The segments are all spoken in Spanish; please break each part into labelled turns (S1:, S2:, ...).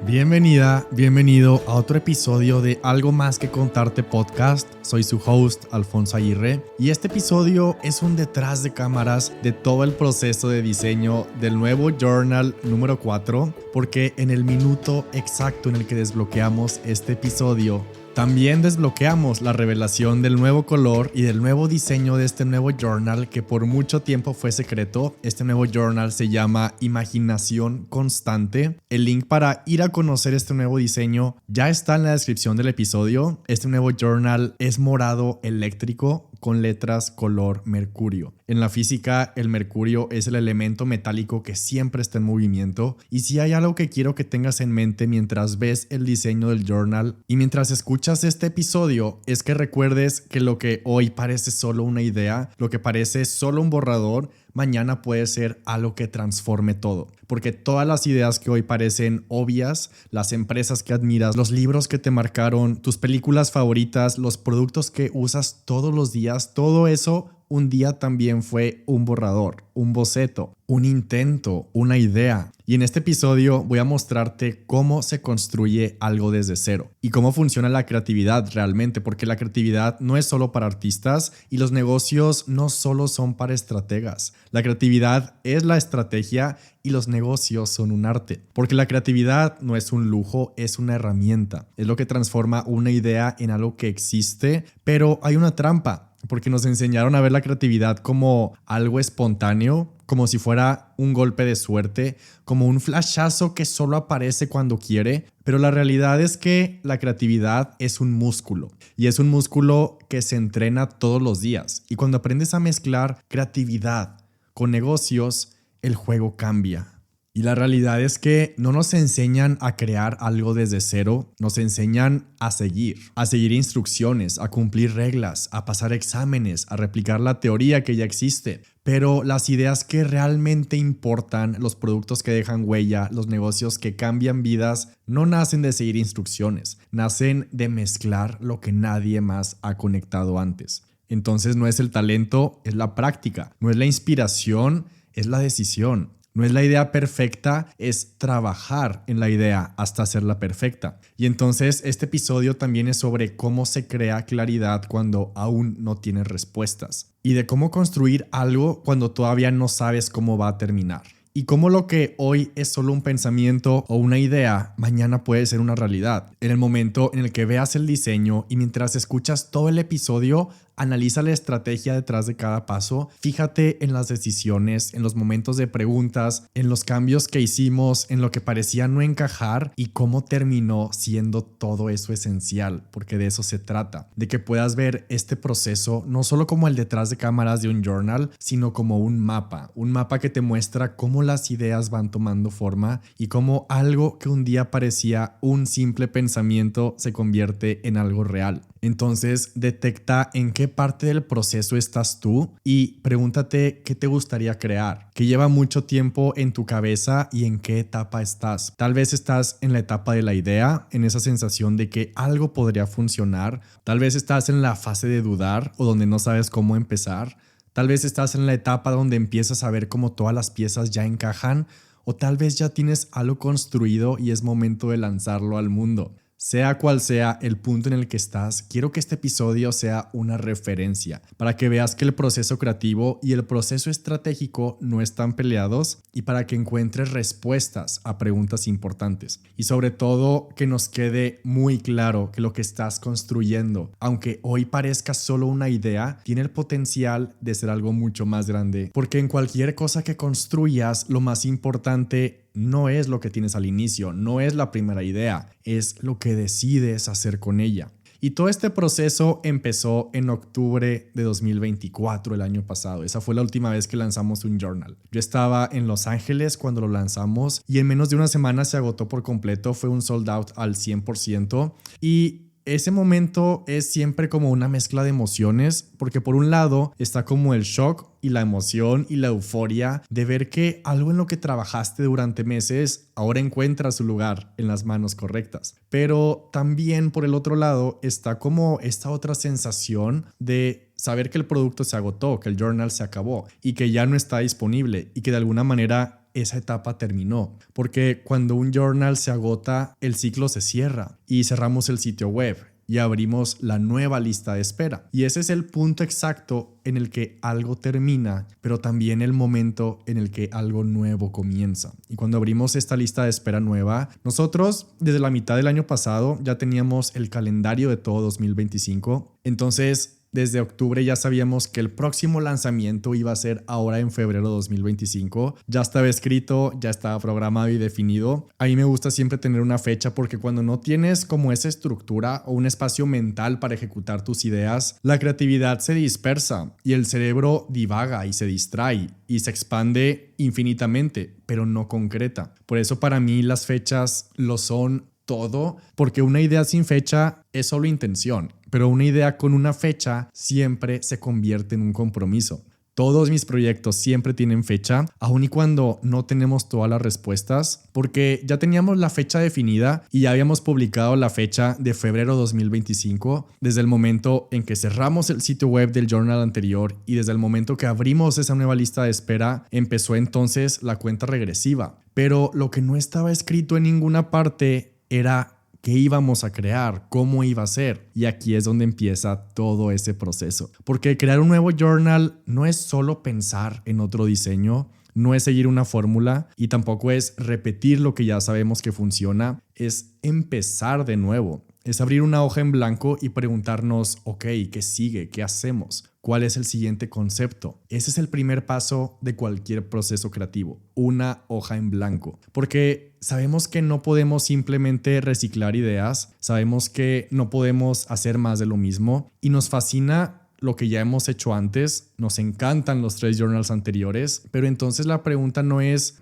S1: Bienvenida, bienvenido a otro episodio de Algo Más que Contarte Podcast. Soy su host, Alfonso Aguirre, y este episodio es un detrás de cámaras de todo el proceso de diseño del nuevo Journal número 4, porque en el minuto exacto en el que desbloqueamos este episodio, también desbloqueamos la revelación del nuevo color y del nuevo diseño de este nuevo journal que por mucho tiempo fue secreto. Este nuevo journal se llama Imaginación Constante. El link para ir a conocer este nuevo diseño ya está en la descripción del episodio. Este nuevo journal es morado eléctrico con letras color mercurio. En la física, el mercurio es el elemento metálico que siempre está en movimiento, y si hay algo que quiero que tengas en mente mientras ves el diseño del journal y mientras escuchas este episodio, es que recuerdes que lo que hoy parece solo una idea, lo que parece solo un borrador, mañana puede ser algo que transforme todo. Porque todas las ideas que hoy parecen obvias, las empresas que admiras, los libros que te marcaron, tus películas favoritas, los productos que usas todos los días, todo eso un día también fue un borrador, un boceto, un intento, una idea. Y en este episodio voy a mostrarte cómo se construye algo desde cero y cómo funciona la creatividad realmente, porque la creatividad no es solo para artistas y los negocios no solo son para estrategas. La creatividad es la estrategia y los negocios son un arte, porque la creatividad no es un lujo, es una herramienta. Es lo que transforma una idea en algo que existe, pero hay una trampa. Porque nos enseñaron a ver la creatividad como algo espontáneo, como si fuera un golpe de suerte, como un flashazo que solo aparece cuando quiere. Pero la realidad es que la creatividad es un músculo, y es un músculo que se entrena todos los días. Y cuando aprendes a mezclar creatividad con negocios, el juego cambia. Y la realidad es que no nos enseñan a crear algo desde cero, nos enseñan a seguir instrucciones, a cumplir reglas, a pasar exámenes, a replicar la teoría que ya existe. Pero las ideas que realmente importan, los productos que dejan huella, los negocios que cambian vidas, no nacen de seguir instrucciones, nacen de mezclar lo que nadie más ha conectado antes. Entonces no es el talento, es la práctica, no es la inspiración, es la decisión. No es la idea perfecta, es trabajar en la idea hasta hacerla perfecta. Y entonces este episodio también es sobre cómo se crea claridad cuando aún no tienes respuestas. Y de cómo construir algo cuando todavía no sabes cómo va a terminar. Y cómo lo que hoy es solo un pensamiento o una idea, mañana puede ser una realidad. En el momento en el que veas el diseño y mientras escuchas todo el episodio, analiza la estrategia detrás de cada paso, fíjate en las decisiones, en los momentos de preguntas, en los cambios que hicimos, en lo que parecía no encajar y cómo terminó siendo todo eso esencial, porque de eso se trata, de que puedas ver este proceso no solo como el detrás de cámaras de un journal, sino como un mapa que te muestra cómo las ideas van tomando forma y cómo algo que un día parecía un simple pensamiento se convierte en algo real. Entonces, detecta en qué parte del proceso estás tú y pregúntate qué te gustaría crear, qué lleva mucho tiempo en tu cabeza y en qué etapa estás. Tal vez estás en la etapa de la idea, en esa sensación de que algo podría funcionar. Tal vez estás en la fase de dudar o donde no sabes cómo empezar. Tal vez estás en la etapa donde empiezas a ver cómo todas las piezas ya encajan, o tal vez ya tienes algo construido y es momento de lanzarlo al mundo. Sea cual sea el punto en el que estás, quiero que este episodio sea una referencia para que veas que el proceso creativo y el proceso estratégico no están peleados y para que encuentres respuestas a preguntas importantes. Y sobre todo que nos quede muy claro que lo que estás construyendo, aunque hoy parezca solo una idea, tiene el potencial de ser algo mucho más grande. Porque en cualquier cosa que construyas, lo más importante no es lo que tienes al inicio, no es la primera idea, es lo que decides hacer con ella. Y todo este proceso empezó en octubre de 2024, el año pasado. Esa fue la última vez que lanzamos un journal. Yo estaba en Los Ángeles cuando lo lanzamos y en menos de una semana se agotó por completo. Fue un sold out al 100%. Y ese momento es siempre como una mezcla de emociones, porque por un lado está como el shock y la emoción y la euforia de ver que algo en lo que trabajaste durante meses ahora encuentra su lugar en las manos correctas. Pero también por el otro lado está como esta otra sensación de saber que el producto se agotó, que el journal se acabó y que ya no está disponible y que de alguna manera esa etapa terminó. Porque cuando un journal se agota, el ciclo se cierra y cerramos el sitio web y abrimos la nueva lista de espera. Y ese es el punto exacto en el que algo termina, pero también el momento en el que algo nuevo comienza. Y cuando abrimos esta lista de espera nueva, nosotros desde la mitad del año pasado ya teníamos el calendario de todo 2025. Entonces, desde octubre ya sabíamos que el próximo lanzamiento iba a ser ahora en febrero de 2025. Ya estaba escrito, ya estaba programado y definido. A mí me gusta siempre tener una fecha porque cuando no tienes como esa estructura o un espacio mental para ejecutar tus ideas, la creatividad se dispersa y el cerebro divaga y se distrae y se expande infinitamente, pero no concreta. Por eso para mí las fechas lo son todo, porque una idea sin fecha es solo intención, pero una idea con una fecha siempre se convierte en un compromiso. Todos mis proyectos siempre tienen fecha, aun y cuando no tenemos todas las respuestas, porque ya teníamos la fecha definida y ya habíamos publicado la fecha de febrero 2025 desde el momento en que cerramos el sitio web del journal anterior y desde el momento que abrimos esa nueva lista de espera, empezó entonces la cuenta regresiva. Pero lo que no estaba escrito en ninguna parte era qué íbamos a crear, cómo iba a ser. Y aquí es donde empieza todo ese proceso. Porque crear un nuevo journal no es solo pensar en otro diseño, no es seguir una fórmula y tampoco es repetir lo que ya sabemos que funciona, es empezar de nuevo. Es abrir una hoja en blanco y preguntarnos, ok, ¿qué sigue? ¿Qué hacemos? ¿Cuál es el siguiente concepto? Ese es el primer paso de cualquier proceso creativo, una hoja en blanco. Porque sabemos que no podemos simplemente reciclar ideas, sabemos que no podemos hacer más de lo mismo y nos fascina lo que ya hemos hecho antes, nos encantan los 3 journals anteriores, pero entonces la pregunta no es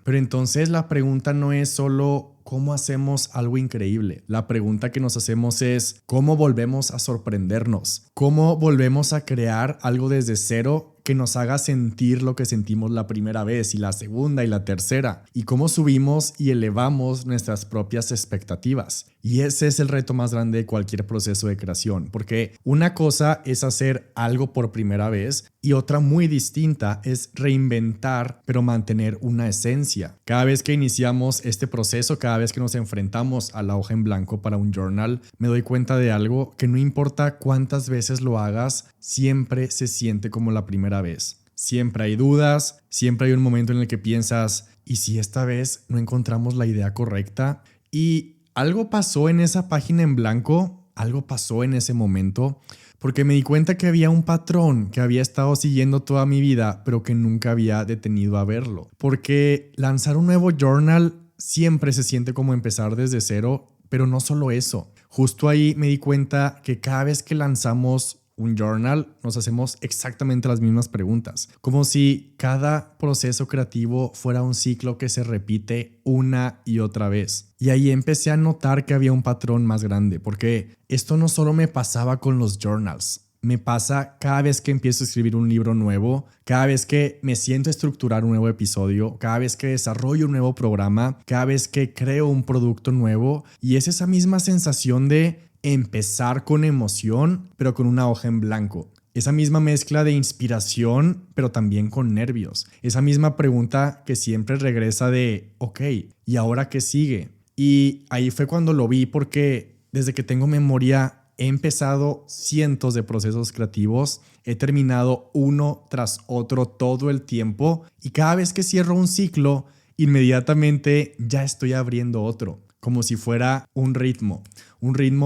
S1: solo ¿cómo hacemos algo increíble? La pregunta que nos hacemos es ¿cómo volvemos a sorprendernos? ¿Cómo volvemos a crear algo desde cero que nos haga sentir lo que sentimos la primera vez y la segunda y la tercera? ¿Y cómo subimos y elevamos nuestras propias expectativas? Y ese es el reto más grande de cualquier proceso de creación, porque una cosa es hacer algo por primera vez y otra muy distinta es reinventar, pero mantener una esencia. Cada vez que iniciamos este proceso, cada vez que nos enfrentamos a la hoja en blanco para un journal, me doy cuenta de algo que no importa cuántas veces lo hagas, siempre se siente como la primera vez. Siempre hay dudas, siempre hay un momento en el que piensas, ¿y si esta vez no encontramos la idea correcta? Y algo pasó en esa página en blanco, algo pasó en ese momento, porque me di cuenta que había un patrón que había estado siguiendo toda mi vida, pero que nunca había detenido a verlo. Porque lanzar un nuevo journal siempre se siente como empezar desde cero, pero no solo eso. Justo ahí me di cuenta que cada vez que lanzamos un journal nos hacemos exactamente las mismas preguntas, como si cada proceso creativo fuera un ciclo que se repite una y otra vez. Y ahí empecé a notar que había un patrón más grande, porque esto no solo me pasaba con los journals, me pasa cada vez que empiezo a escribir un libro nuevo, cada vez que me siento a estructurar un nuevo episodio, cada vez que desarrollo un nuevo programa, cada vez que creo un producto nuevo, y es esa misma sensación de empezar con emoción, pero con una hoja en blanco. Esa misma mezcla de inspiración, pero también con nervios. Esa misma pregunta que siempre regresa de, ok, ¿y ahora qué sigue? Y ahí fue cuando lo vi, porque desde que tengo memoria he empezado cientos de procesos creativos, he terminado uno tras otro todo el tiempo y cada vez que cierro un ciclo, inmediatamente ya estoy abriendo otro. Como si fuera un ritmo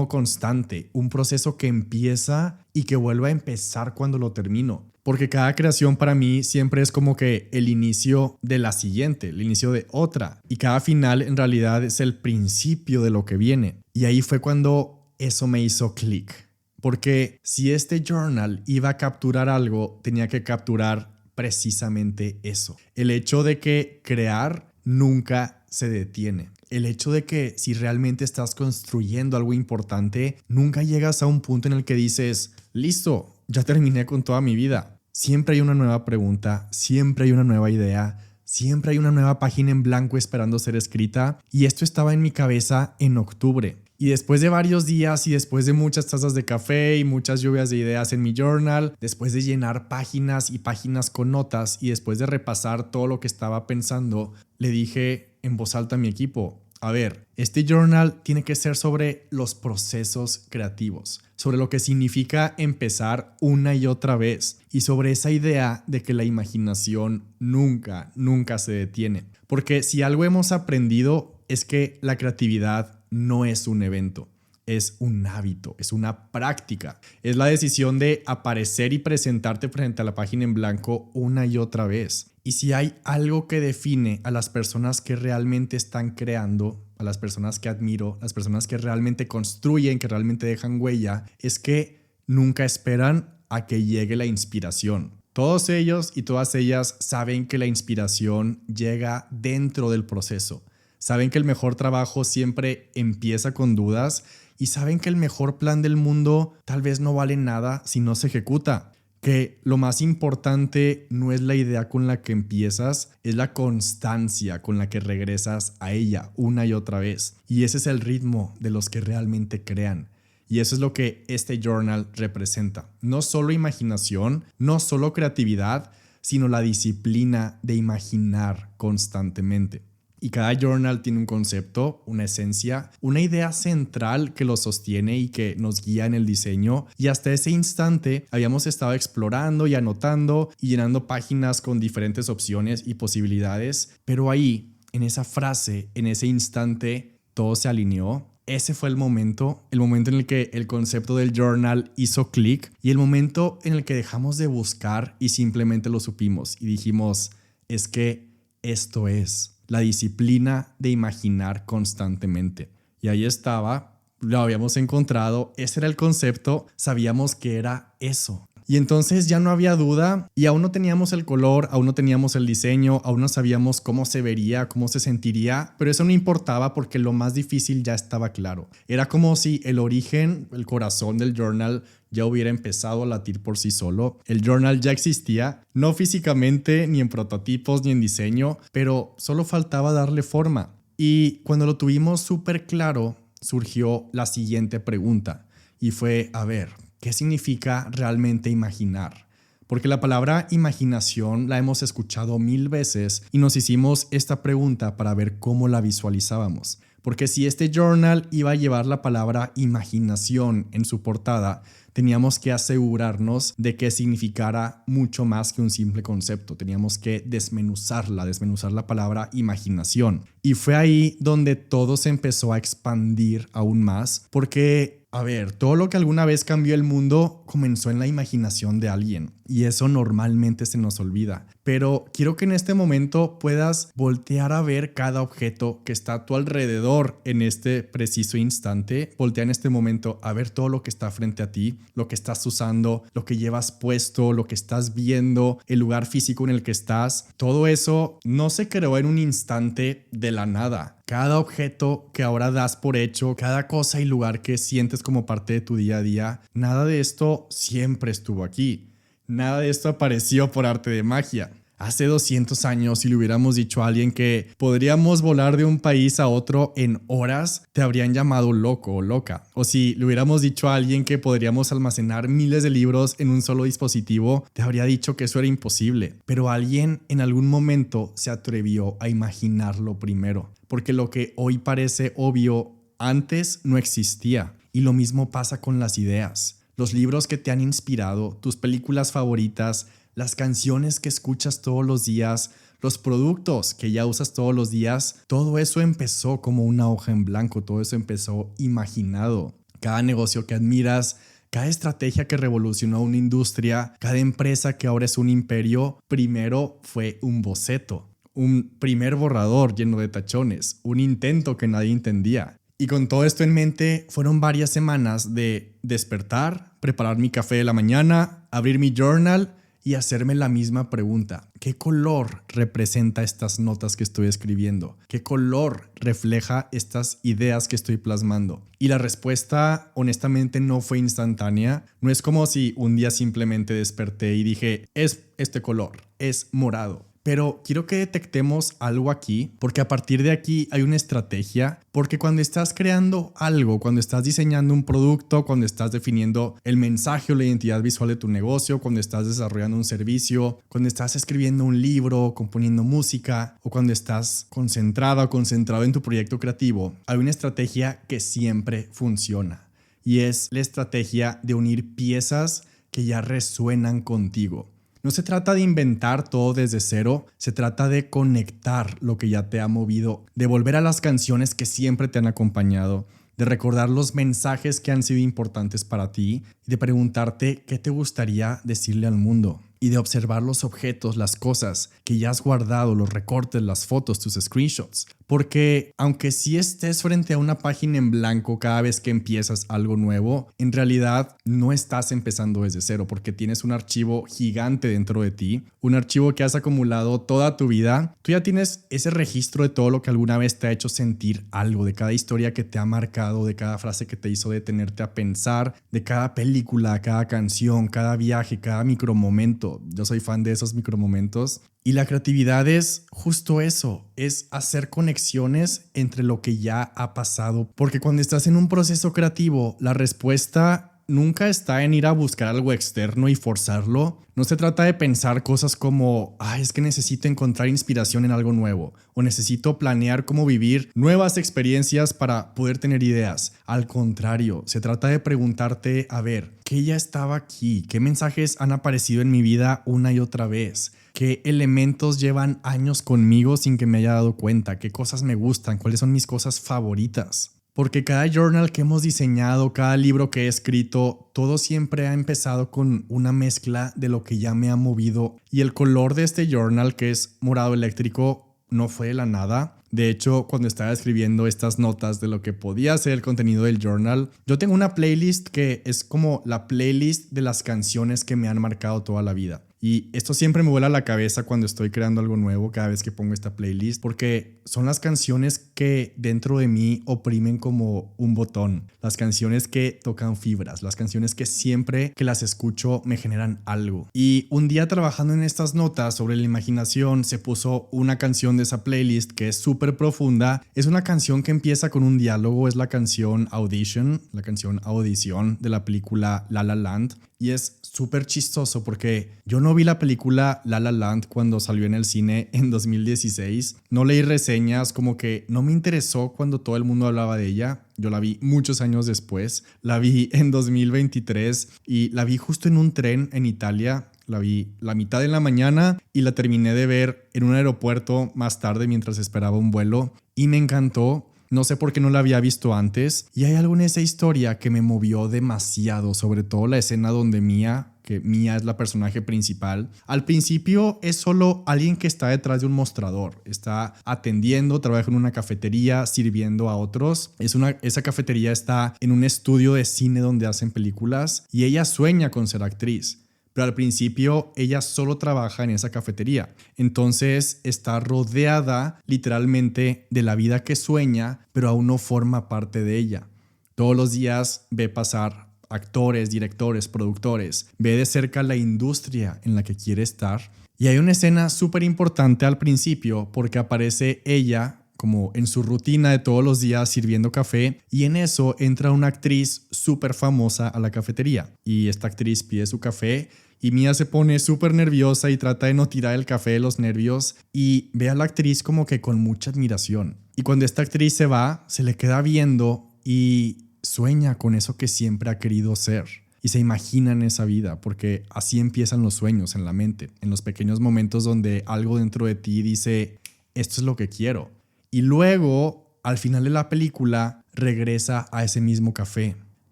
S1: constante, un proceso que empieza y que vuelve a empezar cuando lo termino. Porque cada creación para mí siempre es como que el inicio de la siguiente, el inicio de otra. Y cada final en realidad es el principio de lo que viene. Y ahí fue cuando eso me hizo clic. Porque si este journal iba a capturar algo, tenía que capturar precisamente eso. El hecho de que crear nunca se detiene. El hecho de que si realmente estás construyendo algo importante, nunca llegas a un punto en el que dices, listo, ya terminé con toda mi vida. Siempre hay una nueva pregunta, siempre hay una nueva idea, siempre hay una nueva página en blanco esperando ser escrita. Y esto estaba en mi cabeza en octubre. Y después de varios días y después de muchas tazas de café y muchas lluvias de ideas en mi journal, después de llenar páginas y páginas con notas y después de repasar todo lo que estaba pensando, le dije en voz alta a mi equipo: a ver, este journal tiene que ser sobre los procesos creativos, sobre lo que significa empezar una y otra vez y sobre esa idea de que la imaginación nunca se detiene. Porque si algo hemos aprendido es que la creatividad no es un evento, es un hábito, es una práctica. Es la decisión de aparecer y presentarte frente a la página en blanco una y otra vez. Y si hay algo que define a las personas que realmente están creando, a las personas que admiro, las personas que realmente construyen, que realmente dejan huella, es que nunca esperan a que llegue la inspiración. Todos ellos y todas ellas saben que la inspiración llega dentro del proceso. Saben que el mejor trabajo siempre empieza con dudas y saben que el mejor plan del mundo tal vez no vale nada si no se ejecuta. Que lo más importante no es la idea con la que empiezas, es la constancia con la que regresas a ella una y otra vez. Y ese es el ritmo de los que realmente crean. Y eso es lo que este journal representa. No solo imaginación, no solo creatividad, sino la disciplina de imaginar constantemente. Y cada journal tiene un concepto, una esencia, una idea central que lo sostiene y que nos guía en el diseño. Y hasta ese instante habíamos estado explorando y anotando y llenando páginas con diferentes opciones y posibilidades. Pero ahí, en esa frase, en ese instante, todo se alineó. Ese fue el momento en el que el concepto del journal hizo clic y el momento en el que dejamos de buscar y simplemente lo supimos y dijimos: es que esto es la disciplina de imaginar constantemente. Y ahí estaba, lo habíamos encontrado, ese era el concepto, sabíamos que era eso. Y entonces ya no había duda y aún no teníamos el color, aún no teníamos el diseño, aún no sabíamos cómo se vería, cómo se sentiría, pero eso no importaba porque lo más difícil ya estaba claro. Era como si el origen, el corazón del journal ya hubiera empezado a latir por sí solo. El journal ya existía, no físicamente, ni en prototipos, ni en diseño, pero solo faltaba darle forma. Y cuando lo tuvimos súper claro, surgió la siguiente pregunta y fue: a ver, ¿qué significa realmente imaginar? Porque la palabra imaginación la hemos escuchado 1000 veces y nos hicimos esta pregunta para ver cómo la visualizábamos. Porque si este journal iba a llevar la palabra imaginación en su portada, teníamos que asegurarnos de que significara mucho más que un simple concepto. Teníamos que desmenuzar la palabra imaginación. Y fue ahí donde todo se empezó a expandir aún más, porque, a ver, todo lo que alguna vez cambió el mundo comenzó en la imaginación de alguien. Y eso normalmente se nos olvida. Pero quiero que en este momento puedas voltear a ver cada objeto que está a tu alrededor en este preciso instante. Voltea en este momento a ver todo lo que está frente a ti, lo que estás usando, lo que llevas puesto, lo que estás viendo, el lugar físico en el que estás. Todo eso no se creó en un instante de la nada. Cada objeto que ahora das por hecho, cada cosa y lugar que sientes como parte de tu día a día, nada de esto siempre estuvo aquí. Nada de esto apareció por arte de magia. Hace 200 años, si le hubiéramos dicho a alguien que podríamos volar de un país a otro en horas, te habrían llamado loco o loca. O si le hubiéramos dicho a alguien que podríamos almacenar miles de libros en un solo dispositivo, te habría dicho que eso era imposible. Pero alguien en algún momento se atrevió a imaginarlo primero. Porque lo que hoy parece obvio, antes no existía. Y lo mismo pasa con las ideas. Los libros que te han inspirado, tus películas favoritas, las canciones que escuchas todos los días, los productos que ya usas todos los días, todo eso empezó como una hoja en blanco, todo eso empezó imaginado. Cada negocio que admiras, cada estrategia que revolucionó una industria, cada empresa que ahora es un imperio, primero fue un boceto, un primer borrador lleno de tachones, un intento que nadie entendía. Y con todo esto en mente, fueron varias semanas de despertar, preparar mi café de la mañana, abrir mi journal y hacerme la misma pregunta. ¿Qué color representa estas notas que estoy escribiendo? ¿Qué color refleja estas ideas que estoy plasmando? Y la respuesta, honestamente, no fue instantánea. No es como si un día simplemente desperté y dije: es este color, es morado. Pero quiero que detectemos algo aquí, porque a partir de aquí hay una estrategia, porque cuando estás creando algo, cuando estás diseñando un producto, cuando estás definiendo el mensaje o la identidad visual de tu negocio, cuando estás desarrollando un servicio, cuando estás escribiendo un libro, componiendo música o cuando estás concentrado o concentrado en tu proyecto creativo, hay una estrategia que siempre funciona y es la estrategia de unir piezas que ya resuenan contigo. No se trata de inventar todo desde cero, se trata de conectar lo que ya te ha movido, de volver a las canciones que siempre te han acompañado, de recordar los mensajes que han sido importantes para ti y de preguntarte qué te gustaría decirle al mundo y de observar los objetos, las cosas que ya has guardado, los recortes, las fotos, tus screenshots. Porque aunque sí estés frente a una página en blanco cada vez que empiezas algo nuevo, en realidad no estás empezando desde cero porque tienes un archivo gigante dentro de ti, un archivo que has acumulado toda tu vida. Tú ya tienes ese registro de todo lo que alguna vez te ha hecho sentir algo, de cada historia que te ha marcado, de cada frase que te hizo detenerte a pensar, de cada película, cada canción, cada viaje, cada micromomento. Yo soy fan de esos micromomentos. Y la creatividad es justo eso, es hacer conexiones entre lo que ya ha pasado. Porque cuando estás en un proceso creativo, la respuesta nunca está en ir a buscar algo externo y forzarlo. No se trata de pensar cosas como, es que necesito encontrar inspiración en algo nuevo o necesito planear cómo vivir nuevas experiencias para poder tener ideas. Al contrario, se trata de preguntarte, a ver, ¿qué ya estaba aquí? ¿Qué mensajes han aparecido en mi vida una y otra vez? ¿Qué elementos llevan años conmigo sin que me haya dado cuenta? ¿Qué cosas me gustan? ¿Cuáles son mis cosas favoritas? Porque cada journal que hemos diseñado, cada libro que he escrito, todo siempre ha empezado con una mezcla de lo que ya me ha movido. Y el color de este journal, que es morado eléctrico, no fue de la nada. De hecho, cuando estaba escribiendo estas notas de lo que podía ser el contenido del journal, yo tengo una playlist que es como la playlist de las canciones que me han marcado toda la vida. Y esto siempre me vuela a la cabeza cuando estoy creando algo nuevo, cada vez que pongo esta playlist, porque son las canciones que dentro de mí oprimen como un botón, las canciones que tocan fibras, las canciones que siempre que las escucho me generan algo. Y un día trabajando en estas notas sobre la imaginación se puso una canción de esa playlist que es súper profunda. Es una canción que empieza con un diálogo, es la canción Audition, la canción Audición de la película La La Land. Y es súper chistoso porque yo no vi la película La La Land cuando salió en el cine en 2016. No leí reseñas, como que no me interesó cuando todo el mundo hablaba de ella. Yo la vi muchos años después. La vi en 2023 y la vi justo en un tren en Italia. La vi la mitad de la mañana y la terminé de ver en un aeropuerto más tarde mientras esperaba un vuelo. Y me encantó. No sé por qué no la había visto antes y hay algo en esa historia que me movió demasiado, sobre todo la escena donde Mia, que Mia es la personaje principal, al principio es solo alguien que está detrás de un mostrador, está atendiendo, trabaja en una cafetería, sirviendo a otros. Esa cafetería está en un estudio de cine donde hacen películas y ella sueña con ser actriz. Pero al principio ella solo trabaja en esa cafetería. Entonces está rodeada literalmente de la vida que sueña, pero aún no forma parte de ella. Todos los días ve pasar actores, directores, productores. Ve de cerca la industria en la que quiere estar. Y hay una escena súper importante al principio porque aparece ella como en su rutina de todos los días sirviendo café y en eso entra una actriz súper famosa a la cafetería y esta actriz pide su café y Mia se pone súper nerviosa y trata de no tirar el café de los nervios y ve a la actriz como que con mucha admiración. Y cuando esta actriz se va, se le queda viendo y sueña con eso que siempre ha querido ser. Y se imagina en esa vida, porque así empiezan los sueños en la mente, en los pequeños momentos donde algo dentro de ti dice, esto es lo que quiero. Y luego, al final de la película, regresa a ese mismo café.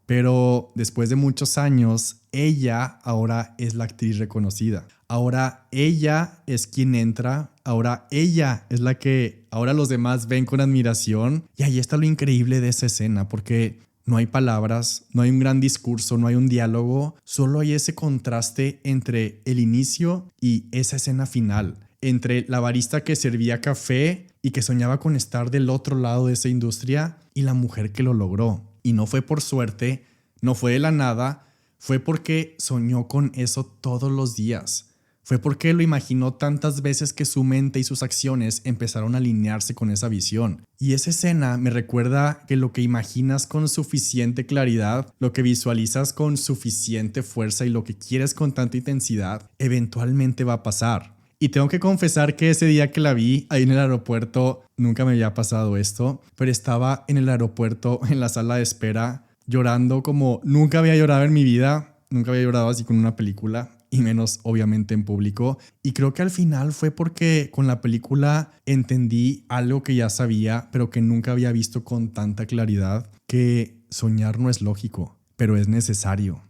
S1: Pero después de muchos años, ella ahora es la actriz reconocida. Ahora ella es quien entra. Ahora ella es la que ahora los demás ven con admiración. Y ahí está lo increíble de esa escena, porque no hay palabras, no hay un gran discurso, no hay un diálogo. Solo hay ese contraste entre el inicio y esa escena final. Entre la barista que servía café y que soñaba con estar del otro lado de esa industria y la mujer que lo logró. Y no fue por suerte, no fue de la nada, fue porque soñó con eso todos los días. Fue porque lo imaginó tantas veces que su mente y sus acciones empezaron a alinearse con esa visión. Y esa escena me recuerda que lo que imaginas con suficiente claridad, lo que visualizas con suficiente fuerza y lo que quieres con tanta intensidad, eventualmente va a pasar. Y tengo que confesar que ese día que la vi ahí en el aeropuerto, nunca me había pasado esto, pero estaba en el aeropuerto en la sala de espera llorando como nunca había llorado en mi vida, nunca había llorado así con una película. Y menos obviamente en público. Y creo que al final fue porque con la película entendí algo que ya sabía, pero que nunca había visto con tanta claridad, que soñar no es lógico, pero es necesario.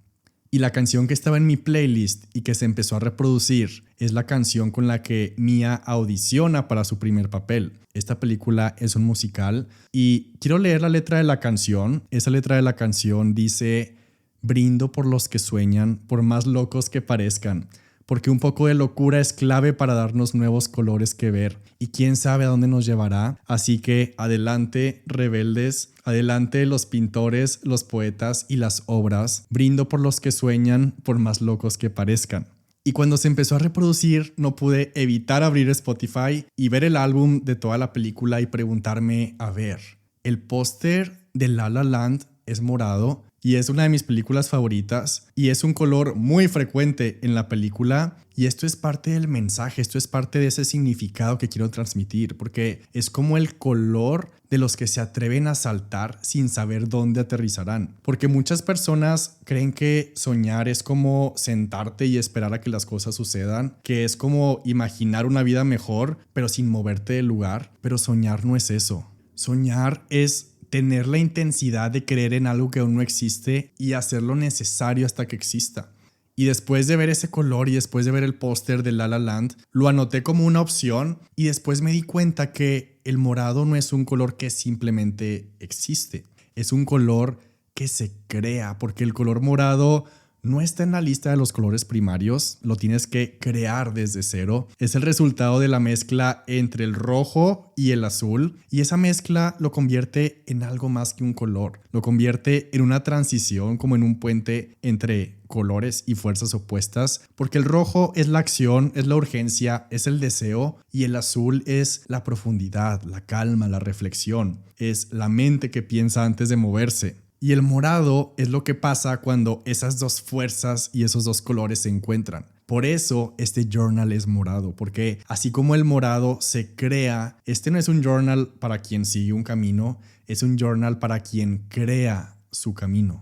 S1: Y la canción que estaba en mi playlist y que se empezó a reproducir es la canción con la que Mia audiciona para su primer papel. Esta película es un musical y quiero leer la letra de la canción. Esa letra de la canción dice: brindo por los que sueñan, por más locos que parezcan, porque un poco de locura es clave para darnos nuevos colores que ver, y quién sabe a dónde nos llevará. Así que adelante, rebeldes, adelante los pintores, los poetas y las obras. Brindo por los que sueñan, por más locos que parezcan. Y cuando se empezó a reproducir, no pude evitar abrir Spotify y ver el álbum de toda la película y preguntarme, a ver, el póster de La La Land es morado y es una de mis películas favoritas y es un color muy frecuente en la película, y esto es parte del mensaje, esto es parte de ese significado que quiero transmitir, porque es como el color de los que se atreven a saltar sin saber dónde aterrizarán, porque muchas personas creen que soñar es como sentarte y esperar a que las cosas sucedan, que es como imaginar una vida mejor pero sin moverte del lugar, pero soñar no es eso. Soñar es tener la intensidad de creer en algo que aún no existe y hacer lo necesario hasta que exista. Y después de ver ese color y después de ver el póster de La La Land, lo anoté como una opción y después me di cuenta que el morado no es un color que simplemente existe. Es un color que se crea, porque el color morado no está en la lista de los colores primarios, lo tienes que crear desde cero. Es el resultado de la mezcla entre el rojo y el azul, y esa mezcla lo convierte en algo más que un color. Lo convierte en una transición, como en un puente entre colores y fuerzas opuestas, porque el rojo es la acción, es la urgencia, es el deseo, y el azul es la profundidad, la calma, la reflexión, es la mente que piensa antes de moverse. Y el morado es lo que pasa cuando esas dos fuerzas y esos dos colores se encuentran. Por eso este journal es morado, porque así como el morado se crea, este no es un journal para quien sigue un camino, es un journal para quien crea su camino.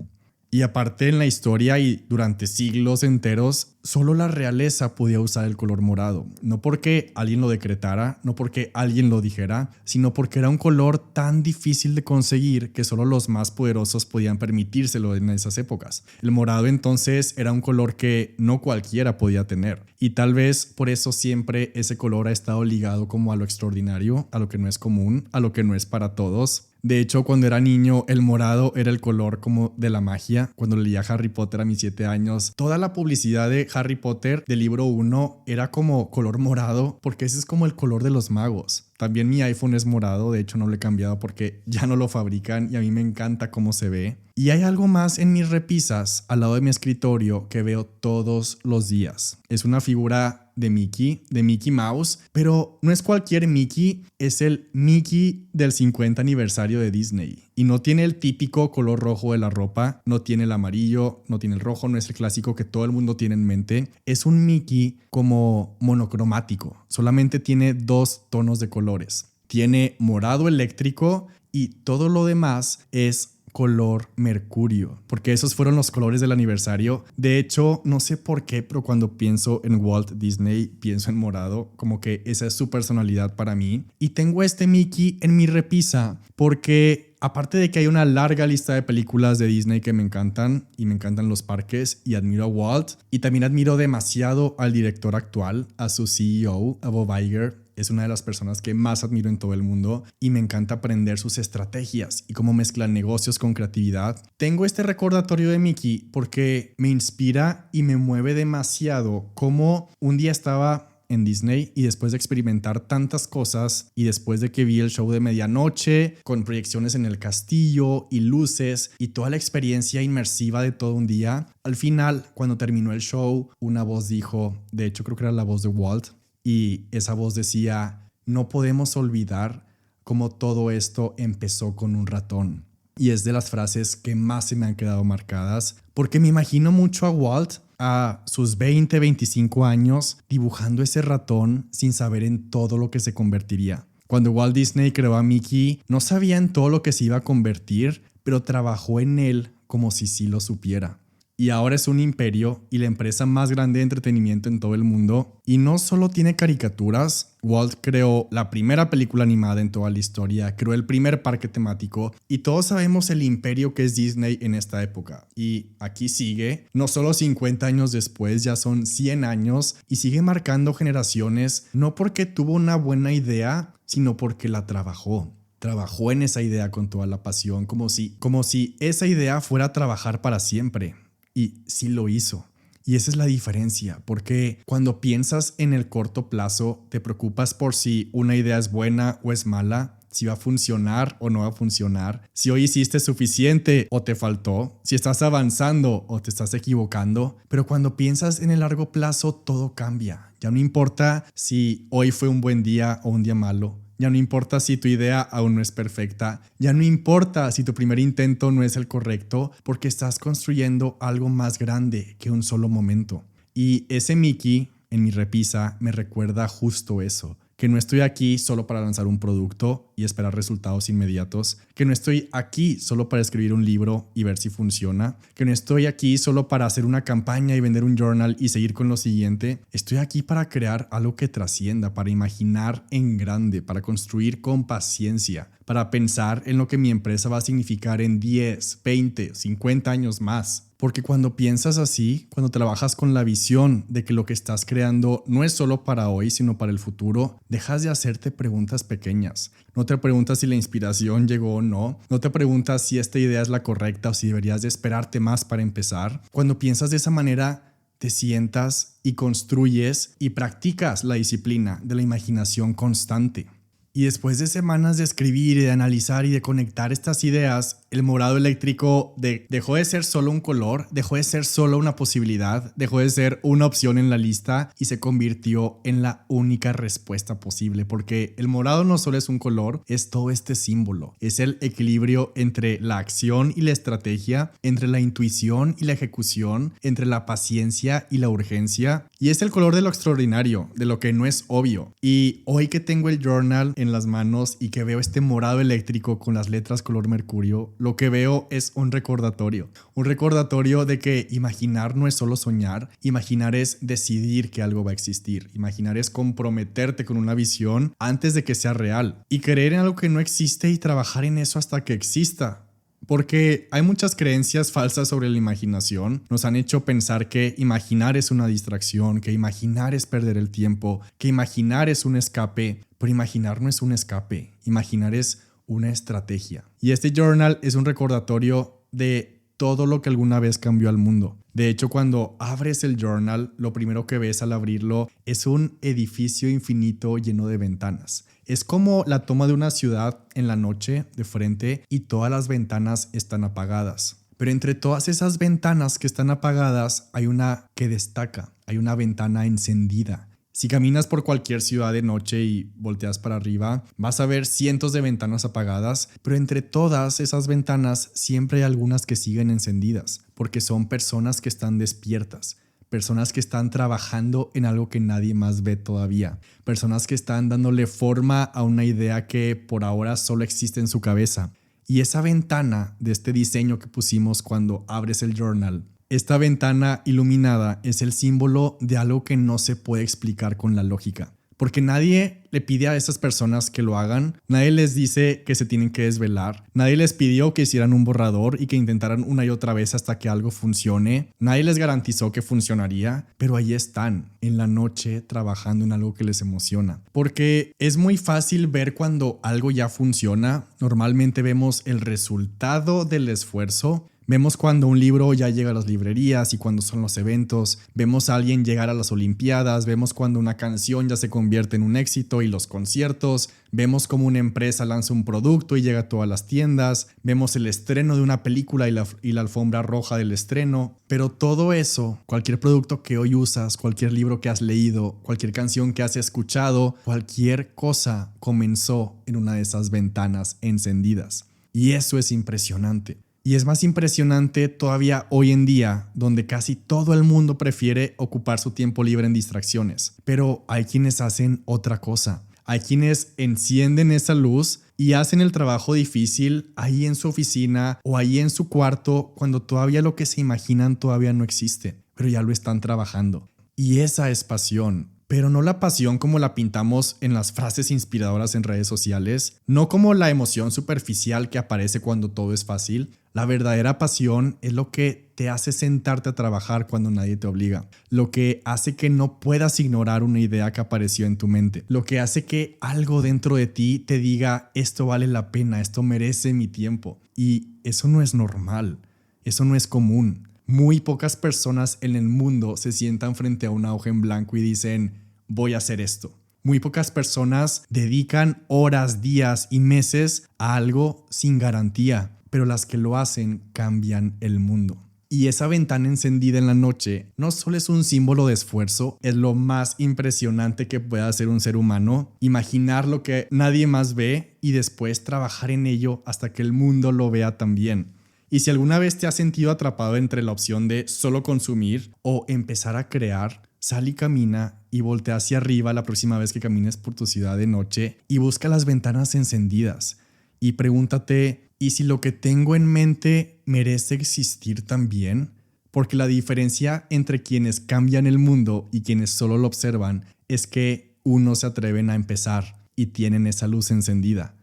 S1: Y aparte, en la historia y durante siglos enteros, solo la realeza podía usar el color morado. No porque alguien lo decretara, no porque alguien lo dijera, sino porque era un color tan difícil de conseguir que solo los más poderosos podían permitírselo en esas épocas. El morado entonces era un color que no cualquiera podía tener. Y tal vez por eso siempre ese color ha estado ligado como a lo extraordinario, a lo que no es común, a lo que no es para todos. De hecho, cuando era niño, el morado era el color como de la magia. Cuando leía Harry Potter a mis 7 años, toda la publicidad de Harry Potter del libro 1 era como color morado, porque ese es como el color de los magos. También mi iPhone es morado, de hecho no lo he cambiado porque ya no lo fabrican y a mí me encanta cómo se ve. Y hay algo más en mis repisas al lado de mi escritorio que veo todos los días. Es una figura de Mickey Mouse, pero no es cualquier Mickey, es el Mickey del 50 aniversario de Disney. Y no tiene el típico color rojo de la ropa, no tiene el amarillo, no tiene el rojo, no es el clásico que todo el mundo tiene en mente. Es un Mickey como monocromático, solamente tiene 2 tonos de colores. Tiene morado eléctrico y todo lo demás es color mercurio, porque esos fueron los colores del aniversario. De hecho, no sé por qué, pero cuando pienso en Walt Disney, pienso en morado, como que esa es su personalidad para mí. Y tengo este Mickey en mi repisa porque aparte de que hay una larga lista de películas de Disney que me encantan, y me encantan los parques, y admiro a Walt, y también admiro demasiado al director actual, a su CEO, a Bob Iger. Es una de las personas que más admiro en todo el mundo y me encanta aprender sus estrategias y cómo mezclan negocios con creatividad. Tengo este recordatorio de Mickey porque me inspira y me mueve demasiado. Como un día estaba en Disney y después de experimentar tantas cosas y después de que vi el show de medianoche con proyecciones en el castillo y luces y toda la experiencia inmersiva de todo un día, al final, cuando terminó el show, una voz dijo, de hecho creo que era la voz de Walt, y esa voz decía, no podemos olvidar cómo todo esto empezó con un ratón. Y es de las frases que más se me han quedado marcadas porque me imagino mucho a Walt a sus 20, 25 años dibujando ese ratón sin saber en todo lo que se convertiría. Cuando Walt Disney creó a Mickey, no sabía en todo lo que se iba a convertir, pero trabajó en él como si sí lo supiera. Y ahora es un imperio y la empresa más grande de entretenimiento en todo el mundo. Y no solo tiene caricaturas, Walt creó la primera película animada en toda la historia, creó el primer parque temático y todos sabemos el imperio que es Disney en esta época. Y aquí sigue, no solo 50 años después, ya son 100 años y sigue marcando generaciones, no porque tuvo una buena idea, sino porque la trabajó. Trabajó en esa idea con toda la pasión, como si esa idea fuera a trabajar para siempre. Y sí lo hizo. Y esa es la diferencia, porque cuando piensas en el corto plazo, te preocupas por si una idea es buena o es mala, si va a funcionar o no va a funcionar, si hoy hiciste suficiente o te faltó, si estás avanzando o te estás equivocando. Pero cuando piensas en el largo plazo, todo cambia. Ya no importa si hoy fue un buen día o un día malo. Ya no importa si tu idea aún no es perfecta, ya no importa si tu primer intento no es el correcto, porque estás construyendo algo más grande que un solo momento. Y ese Mickey en mi repisa me recuerda justo eso, que no estoy aquí solo para lanzar un producto y esperar resultados inmediatos, que no estoy aquí solo para escribir un libro y ver si funciona, que no estoy aquí solo para hacer una campaña y vender un journal y seguir con lo siguiente. Estoy aquí para crear algo que trascienda, para imaginar en grande, para construir con paciencia, para pensar en lo que mi empresa va a significar en 10, 20, 50 años más. Porque cuando piensas así, cuando trabajas con la visión de que lo que estás creando no es solo para hoy, sino para el futuro, dejas de hacerte preguntas pequeñas. No te preguntas si la inspiración llegó o no. No te preguntas si esta idea es la correcta o si deberías de esperarte más para empezar. Cuando piensas de esa manera, te sientas y construyes y practicas la disciplina de la imaginación constante. Y después de semanas de escribir y de analizar y de conectar estas ideas, el morado eléctrico dejó de ser solo un color, dejó de ser solo una posibilidad, dejó de ser una opción en la lista y se convirtió en la única respuesta posible, porque el morado no solo es un color, es todo este símbolo, es el equilibrio entre la acción y la estrategia, entre la intuición y la ejecución, entre la paciencia y la urgencia, y es el color de lo extraordinario, de lo que no es obvio. Y hoy que tengo el journal en las manos y que veo este morado eléctrico con las letras color mercurio, lo que veo es un recordatorio de que imaginar no es solo soñar, imaginar es decidir que algo va a existir, imaginar es comprometerte con una visión antes de que sea real y creer en algo que no existe y trabajar en eso hasta que exista. Porque hay muchas creencias falsas sobre la imaginación. Nos han hecho pensar que imaginar es una distracción, que imaginar es perder el tiempo, que imaginar es un escape. Pero imaginar no es un escape, imaginar es una estrategia. Y este journal es un recordatorio de todo lo que alguna vez cambió al mundo. De hecho, cuando abres el journal, lo primero que ves al abrirlo es un edificio infinito lleno de ventanas. Es como la toma de una ciudad en la noche de frente y todas las ventanas están apagadas. Pero entre todas esas ventanas que están apagadas hay una que destaca, hay una ventana encendida. Si caminas por cualquier ciudad de noche y volteas para arriba, vas a ver cientos de ventanas apagadas, pero entre todas esas ventanas siempre hay algunas que siguen encendidas, porque son personas que están despiertas. Personas que están trabajando en algo que nadie más ve todavía. Personas que están dándole forma a una idea que por ahora solo existe en su cabeza. Y esa ventana de este diseño que pusimos cuando abres el journal, esta ventana iluminada es el símbolo de algo que no se puede explicar con la lógica. Porque nadie le pide a esas personas que lo hagan, nadie les dice que se tienen que desvelar, nadie les pidió que hicieran un borrador y que intentaran una y otra vez hasta que algo funcione, nadie les garantizó que funcionaría, pero ahí están, en la noche, trabajando en algo que les emociona. Porque es muy fácil ver cuando algo ya funciona, normalmente vemos el resultado del esfuerzo, Vemos cuando un libro ya llega a las librerías y cuando son los eventos. Vemos a alguien llegar a las Olimpiadas. Vemos cuando una canción ya se convierte en un éxito y los conciertos. Vemos cómo una empresa lanza un producto y llega a todas las tiendas. Vemos el estreno de una película y la alfombra roja del estreno. Pero todo eso, cualquier producto que hoy usas, cualquier libro que has leído, cualquier canción que has escuchado, cualquier cosa comenzó en una de esas ventanas encendidas. Y eso es impresionante. Y es más impresionante todavía hoy en día, donde casi todo el mundo prefiere ocupar su tiempo libre en distracciones. Pero hay quienes hacen otra cosa. Hay quienes encienden esa luz y hacen el trabajo difícil ahí en su oficina o ahí en su cuarto cuando todavía lo que se imaginan todavía no existe, pero ya lo están trabajando. Y esa es pasión. Pero no la pasión como la pintamos en las frases inspiradoras en redes sociales, no como la emoción superficial que aparece cuando todo es fácil. La verdadera pasión es lo que te hace sentarte a trabajar cuando nadie te obliga, lo que hace que no puedas ignorar una idea que apareció en tu mente, lo que hace que algo dentro de ti te diga esto vale la pena, esto merece mi tiempo. Y eso no es normal, eso no es común. Muy pocas personas en el mundo se sientan frente a una hoja en blanco y dicen voy a hacer esto. Muy pocas personas dedican horas, días y meses a algo sin garantía, pero las que lo hacen cambian el mundo. Y esa ventana encendida en la noche no solo es un símbolo de esfuerzo, es lo más impresionante que puede hacer un ser humano. Imaginar lo que nadie más ve y después trabajar en ello hasta que el mundo lo vea también. Y si alguna vez te has sentido atrapado entre la opción de solo consumir o empezar a crear, sal y camina y voltea hacia arriba la próxima vez que camines por tu ciudad de noche y busca las ventanas encendidas y pregúntate, ¿y si lo que tengo en mente merece existir también? Porque la diferencia entre quienes cambian el mundo y quienes solo lo observan es que unos se atreven a empezar y tienen esa luz encendida.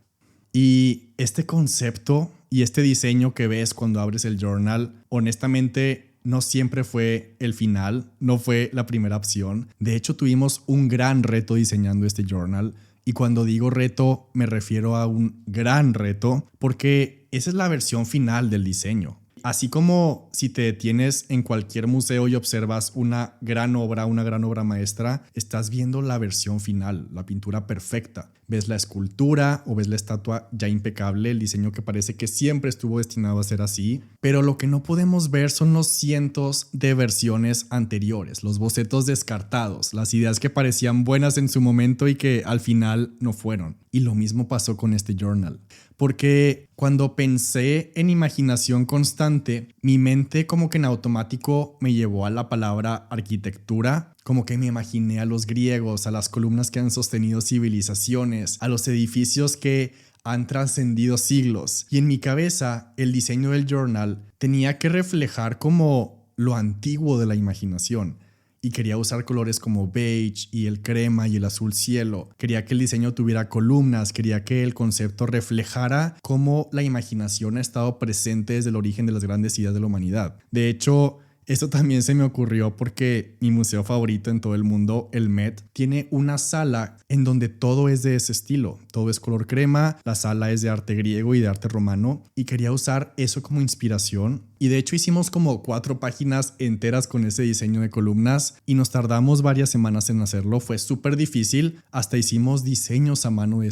S1: Y este concepto y este diseño que ves cuando abres el journal, honestamente no siempre fue el final, no fue la primera opción. De hecho, tuvimos un gran reto diseñando este journal. Y cuando digo reto, me refiero a un gran reto porque esa es la versión final del diseño. Así como si te detienes en cualquier museo y observas una gran obra maestra, estás viendo la versión final, la pintura perfecta. Ves la escultura o ves la estatua ya impecable, el diseño que parece que siempre estuvo destinado a ser así. Pero lo que no podemos ver son los cientos de versiones anteriores, los bocetos descartados, las ideas que parecían buenas en su momento y que al final no fueron. Y lo mismo pasó con este journal. Porque cuando pensé en imaginación constante, mi mente como que en automático me llevó a la palabra arquitectura, como que me imaginé a los griegos, a las columnas que han sostenido civilizaciones, a los edificios que han trascendido siglos. Y en mi cabeza, el diseño del journal tenía que reflejar como lo antiguo de la imaginación. Y quería usar colores como beige y el crema y el azul cielo. Quería que el diseño tuviera columnas, quería que el concepto reflejara cómo la imaginación ha estado presente desde el origen de las grandes ideas de la humanidad. De hecho, esto también se me ocurrió porque mi museo favorito en todo el mundo, el Met, tiene una sala en donde todo es de ese estilo. Todo es color crema, la sala es de arte griego y de arte romano y quería usar eso como inspiración. Y de hecho hicimos como 4 páginas enteras con ese diseño de columnas y nos tardamos varias semanas en hacerlo. Fue súper difícil, hasta hicimos diseños a mano de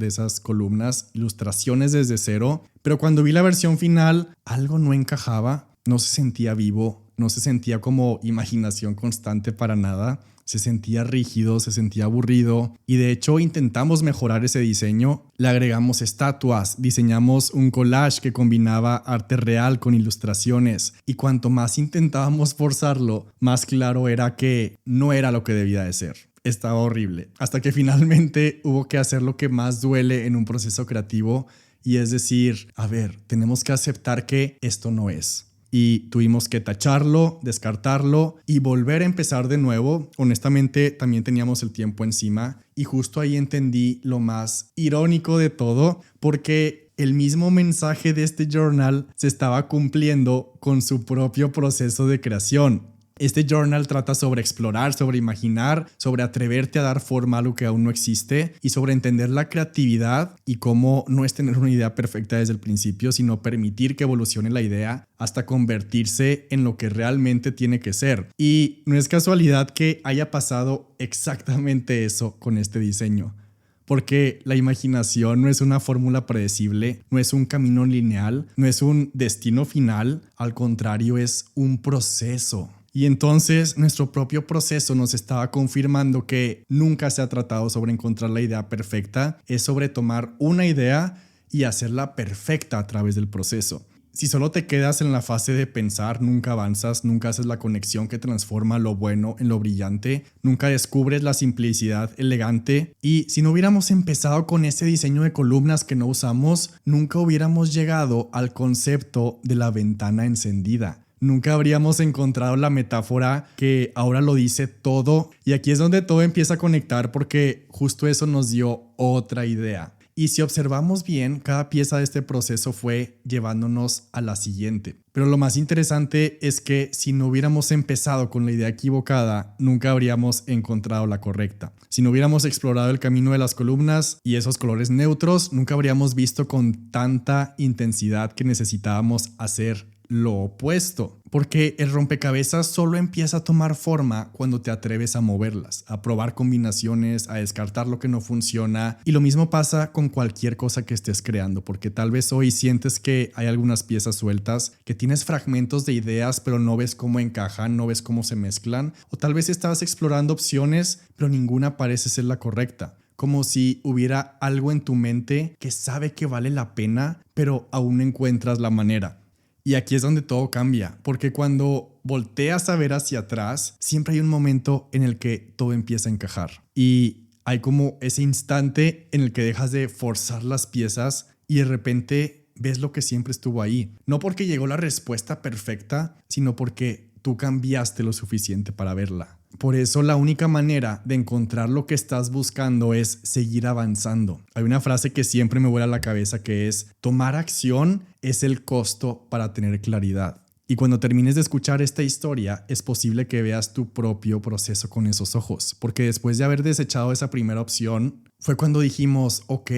S1: esas columnas, ilustraciones desde cero. Pero cuando vi la versión final, algo no encajaba, no se sentía vivo. No se sentía como imaginación constante para nada, se sentía rígido, se sentía aburrido y de hecho intentamos mejorar ese diseño. Le agregamos estatuas, diseñamos un collage que combinaba arte real con ilustraciones y cuanto más intentábamos forzarlo, más claro era que no era lo que debía de ser. Estaba horrible, hasta que finalmente hubo que hacer lo que más duele en un proceso creativo y es decir, a ver, tenemos que aceptar que esto no es. Y tuvimos que tacharlo, descartarlo y volver a empezar de nuevo. Honestamente, también teníamos el tiempo encima y justo ahí entendí lo más irónico de todo, porque el mismo mensaje de este journal se estaba cumpliendo con su propio proceso de creación. Este journal trata sobre explorar, sobre imaginar, sobre atreverte a dar forma a lo que aún no existe y sobre entender la creatividad y cómo no es tener una idea perfecta desde el principio, sino permitir que evolucione la idea hasta convertirse en lo que realmente tiene que ser. Y no es casualidad que haya pasado exactamente eso con este diseño. Porque la imaginación no es una fórmula predecible, no es un camino lineal, no es un destino final, al contrario es un proceso. Y entonces nuestro propio proceso nos estaba confirmando que nunca se ha tratado sobre encontrar la idea perfecta, es sobre tomar una idea y hacerla perfecta a través del proceso. Si solo te quedas en la fase de pensar, nunca avanzas, nunca haces la conexión que transforma lo bueno en lo brillante, nunca descubres la simplicidad elegante. Y si no hubiéramos empezado con ese diseño de columnas que no usamos, nunca hubiéramos llegado al concepto de la ventana encendida. Nunca habríamos encontrado la metáfora que ahora lo dice todo. Y aquí es donde todo empieza a conectar, porque justo eso nos dio otra idea. Y si observamos bien, cada pieza de este proceso fue llevándonos a la siguiente. Pero lo más interesante es que si no hubiéramos empezado con la idea equivocada, nunca habríamos encontrado la correcta. Si no hubiéramos explorado el camino de las columnas y esos colores neutros, nunca habríamos visto con tanta intensidad que necesitábamos hacer lo opuesto, porque el rompecabezas solo empieza a tomar forma cuando te atreves a moverlas, a probar combinaciones, a descartar lo que no funciona. Y lo mismo pasa con cualquier cosa que estés creando, porque tal vez hoy sientes que hay algunas piezas sueltas, que tienes fragmentos de ideas pero no ves cómo encajan, no ves cómo se mezclan, o tal vez estabas explorando opciones pero ninguna parece ser la correcta. Como si hubiera algo en tu mente que sabe que vale la pena, pero aún no encuentras la manera. Y aquí es donde todo cambia, porque cuando volteas a ver hacia atrás, siempre hay un momento en el que todo empieza a encajar. Y hay como ese instante en el que dejas de forzar las piezas y de repente ves lo que siempre estuvo ahí. No porque llegó la respuesta perfecta, sino porque tú cambiaste lo suficiente para verla. Por eso la única manera de encontrar lo que estás buscando es seguir avanzando. Hay una frase que siempre me vuela a la cabeza que es: tomar acción es el costo para tener claridad. Y cuando termines de escuchar esta historia, es posible que veas tu propio proceso con esos ojos. Porque después de haber desechado esa primera opción, fue cuando dijimos, ok,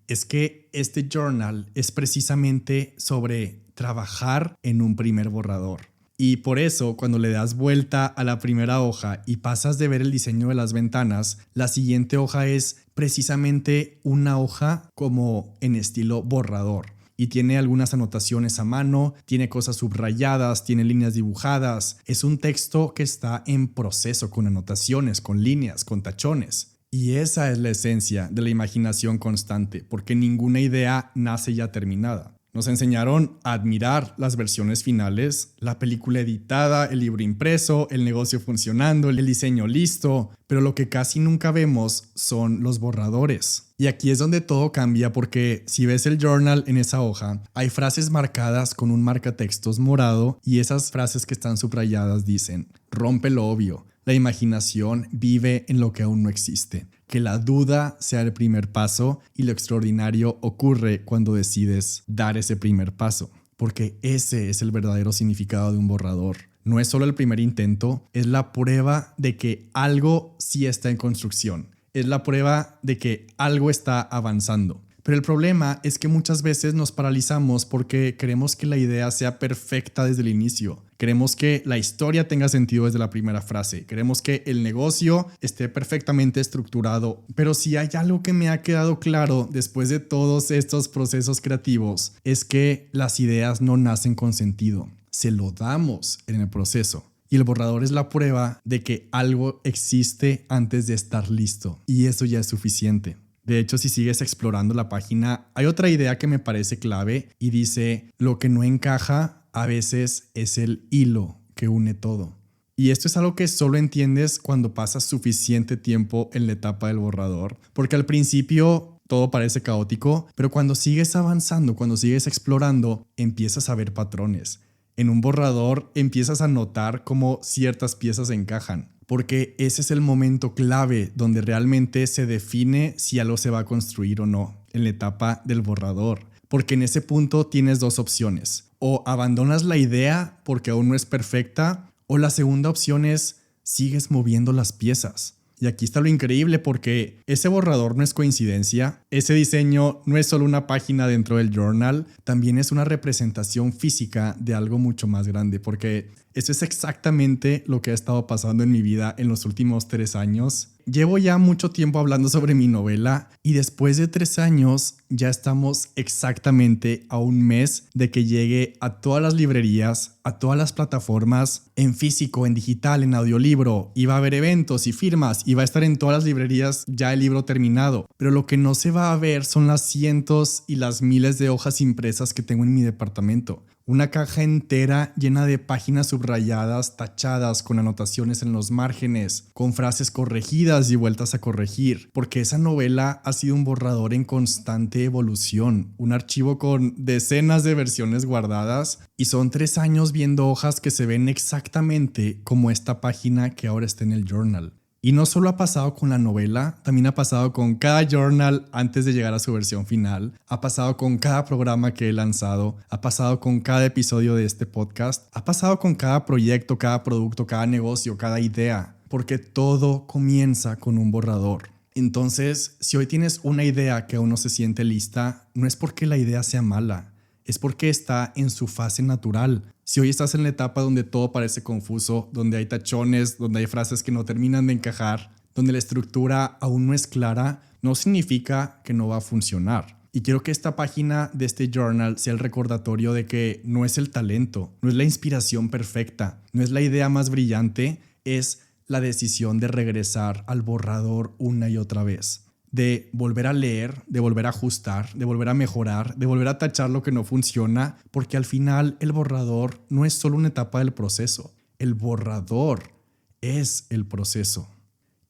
S1: es que este journal es precisamente sobre trabajar en un primer borrador. Y por eso, cuando le das vuelta a la primera hoja y pasas de ver el diseño de las ventanas, la siguiente hoja es precisamente una hoja como en estilo borrador. Y tiene algunas anotaciones a mano, tiene cosas subrayadas, tiene líneas dibujadas. Es un texto que está en proceso, con anotaciones, con líneas, con tachones. Y esa es la esencia de la imaginación constante, porque ninguna idea nace ya terminada. Nos enseñaron a admirar las versiones finales, la película editada, el libro impreso, el negocio funcionando, el diseño listo, pero lo que casi nunca vemos son los borradores. Y aquí es donde todo cambia, porque si ves el journal en esa hoja, hay frases marcadas con un marcatextos morado y esas frases que están subrayadas dicen: rompe lo obvio, la imaginación vive en lo que aún no existe. Que la duda sea el primer paso y lo extraordinario ocurre cuando decides dar ese primer paso. Porque ese es el verdadero significado de un borrador. No es solo el primer intento, es la prueba de que algo sí está en construcción. Es la prueba de que algo está avanzando. Pero el problema es que muchas veces nos paralizamos porque queremos que la idea sea perfecta desde el inicio. Queremos que la historia tenga sentido desde la primera frase. Queremos que el negocio esté perfectamente estructurado. Pero si hay algo que me ha quedado claro después de todos estos procesos creativos, es que las ideas no nacen con sentido. Se lo damos en el proceso. Y el borrador es la prueba de que algo existe antes de estar listo. Y eso ya es suficiente. De hecho, si sigues explorando la página, hay otra idea que me parece clave y dice: lo que no encaja a veces es el hilo que une todo. Y esto es algo que solo entiendes cuando pasas suficiente tiempo en la etapa del borrador, porque al principio todo parece caótico, pero cuando sigues avanzando, cuando sigues explorando, empiezas a ver patrones. En un borrador empiezas a notar cómo ciertas piezas encajan. Porque ese es el momento clave donde realmente se define si algo se va a construir o no, en la etapa del borrador. Porque en ese punto tienes dos opciones: o abandonas la idea porque aún no es perfecta, O la segunda opción es sigues moviendo las piezas. Y aquí está lo increíble porque ese borrador no es coincidencia, ese diseño no es solo una página dentro del journal, también es una representación física de algo mucho más grande, porque eso es exactamente lo que ha estado pasando en mi vida en los últimos 3 años. Llevo ya mucho tiempo hablando sobre mi novela y después de 3 años ya estamos exactamente a un mes de que llegue a todas las librerías, a todas las plataformas, en físico, en digital, en audiolibro, y va a haber eventos y firmas y va a estar en todas las librerías ya el libro terminado. Pero lo que no se va a ver son las cientos y las miles de hojas impresas que tengo en mi departamento. Una caja entera llena de páginas subrayadas, tachadas, con anotaciones en los márgenes, con frases corregidas y vueltas a corregir, porque esa novela ha sido un borrador en constante evolución, un archivo con decenas de versiones guardadas, y son 3 años viendo hojas que se ven exactamente como esta página que ahora está en el journal. Y no solo ha pasado con la novela, también ha pasado con cada journal antes de llegar a su versión final, ha pasado con cada programa que he lanzado, ha pasado con cada episodio de este podcast, ha pasado con cada proyecto, cada producto, cada negocio, cada idea, porque todo comienza con un borrador. Entonces, si hoy tienes una idea que aún no se siente lista, no es porque la idea sea mala, es porque está en su fase natural. Si hoy estás en la etapa donde todo parece confuso, donde hay tachones, donde hay frases que no terminan de encajar, donde la estructura aún no es clara, no significa que no va a funcionar. Y quiero que esta página de este journal sea el recordatorio de que no es el talento, no es la inspiración perfecta, no es la idea más brillante, es la decisión de regresar al borrador una y otra vez. De volver a leer, de volver a ajustar, de volver a mejorar, de volver a tachar lo que no funciona, porque al final el borrador no es solo una etapa del proceso, el borrador es el proceso.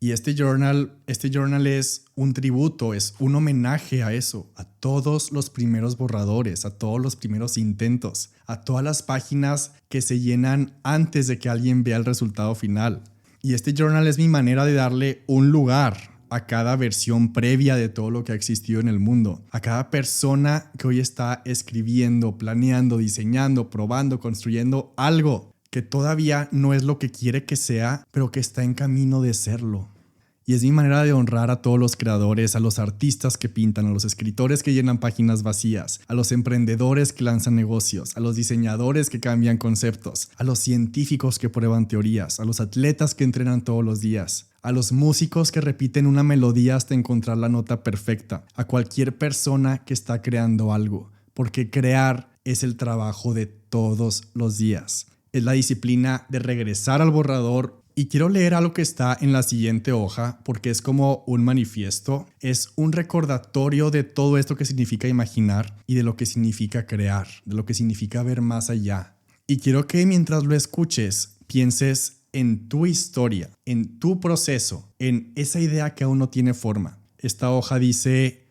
S1: Y este journal es un tributo, es un homenaje a eso, a todos los primeros borradores, a todos los primeros intentos, a todas las páginas que se llenan antes de que alguien vea el resultado final. Y este journal es mi manera de darle un lugar a cada versión previa de todo lo que ha existido en el mundo, a cada persona que hoy está escribiendo, planeando, diseñando, probando, construyendo algo que todavía no es lo que quiere que sea, pero que está en camino de serlo. Y es mi manera de honrar a todos los creadores, a los artistas que pintan, a los escritores que llenan páginas vacías, a los emprendedores que lanzan negocios, a los diseñadores que cambian conceptos, a los científicos que prueban teorías, a los atletas que entrenan todos los días, a los músicos que repiten una melodía hasta encontrar la nota perfecta, a cualquier persona que está creando algo, porque crear es el trabajo de todos los días. Es la disciplina de regresar al borrador. Y quiero leer algo que está en la siguiente hoja porque es como un manifiesto, es un recordatorio de todo esto que significa imaginar y de lo que significa crear, de lo que significa ver más allá. Y quiero que mientras lo escuches pienses en tu historia, en tu proceso, en esa idea que aún no tiene forma. Esta hoja dice,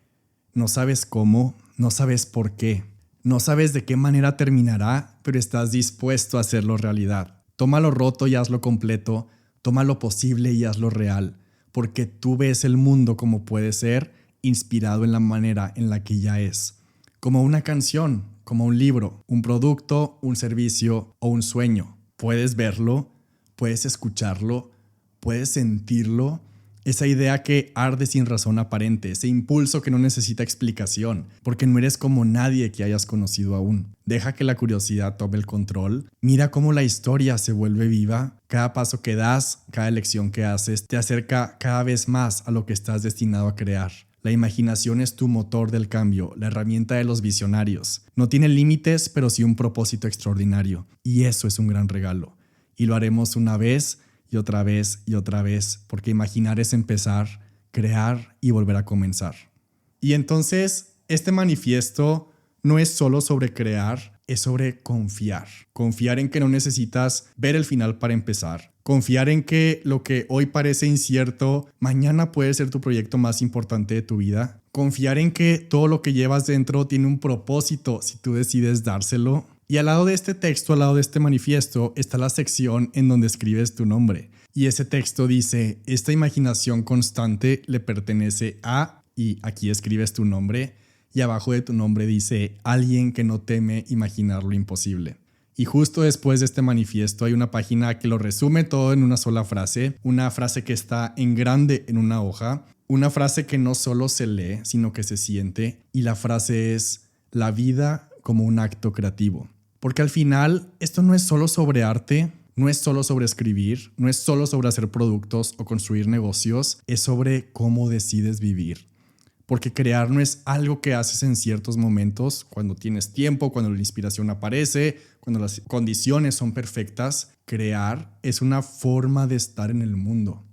S1: no sabes cómo, no sabes por qué, no sabes de qué manera terminará, pero estás dispuesto a hacerlo realidad. Toma lo roto y hazlo completo. Toma lo posible y hazlo real, porque tú ves el mundo como puede ser, inspirado en la manera en la que ya es. Como una canción, como un libro, un producto, un servicio o un sueño. Puedes verlo, puedes escucharlo, puedes sentirlo. Esa idea que arde sin razón aparente, ese impulso que no necesita explicación, porque no eres como nadie que hayas conocido aún. Deja que la curiosidad tome el control. Mira cómo la historia se vuelve viva. Cada paso que das, cada elección que haces, te acerca cada vez más a lo que estás destinado a crear. La imaginación es tu motor del cambio, la herramienta de los visionarios. No tiene límites, pero sí un propósito extraordinario. Y eso es un gran regalo. Y lo haremos una vez y otra vez y otra vez, porque imaginar es empezar, crear y volver a comenzar. Y entonces, este manifiesto no es solo sobre crear, es sobre confiar. Confiar en que no necesitas ver el final para empezar. Confiar en que lo que hoy parece incierto, mañana puede ser tu proyecto más importante de tu vida. Confiar en que todo lo que llevas dentro tiene un propósito si tú decides dárselo. Y al lado de este texto, al lado de este manifiesto, está la sección en donde escribes tu nombre. Y ese texto dice, esta imaginación constante le pertenece a, y aquí escribes tu nombre, y abajo de tu nombre dice, alguien que no teme imaginar lo imposible. Y justo después de este manifiesto hay una página que lo resume todo en una sola frase, una frase que está en grande en una hoja, una frase que no solo se lee, sino que se siente, y la frase es: la vida como un acto creativo. Porque al final esto no es solo sobre arte, no es solo sobre escribir, no es solo sobre hacer productos o construir negocios, es sobre cómo decides vivir. Porque crear no es algo que haces en ciertos momentos, cuando tienes tiempo, cuando la inspiración aparece, cuando las condiciones son perfectas. Crear es una forma de estar en el mundo.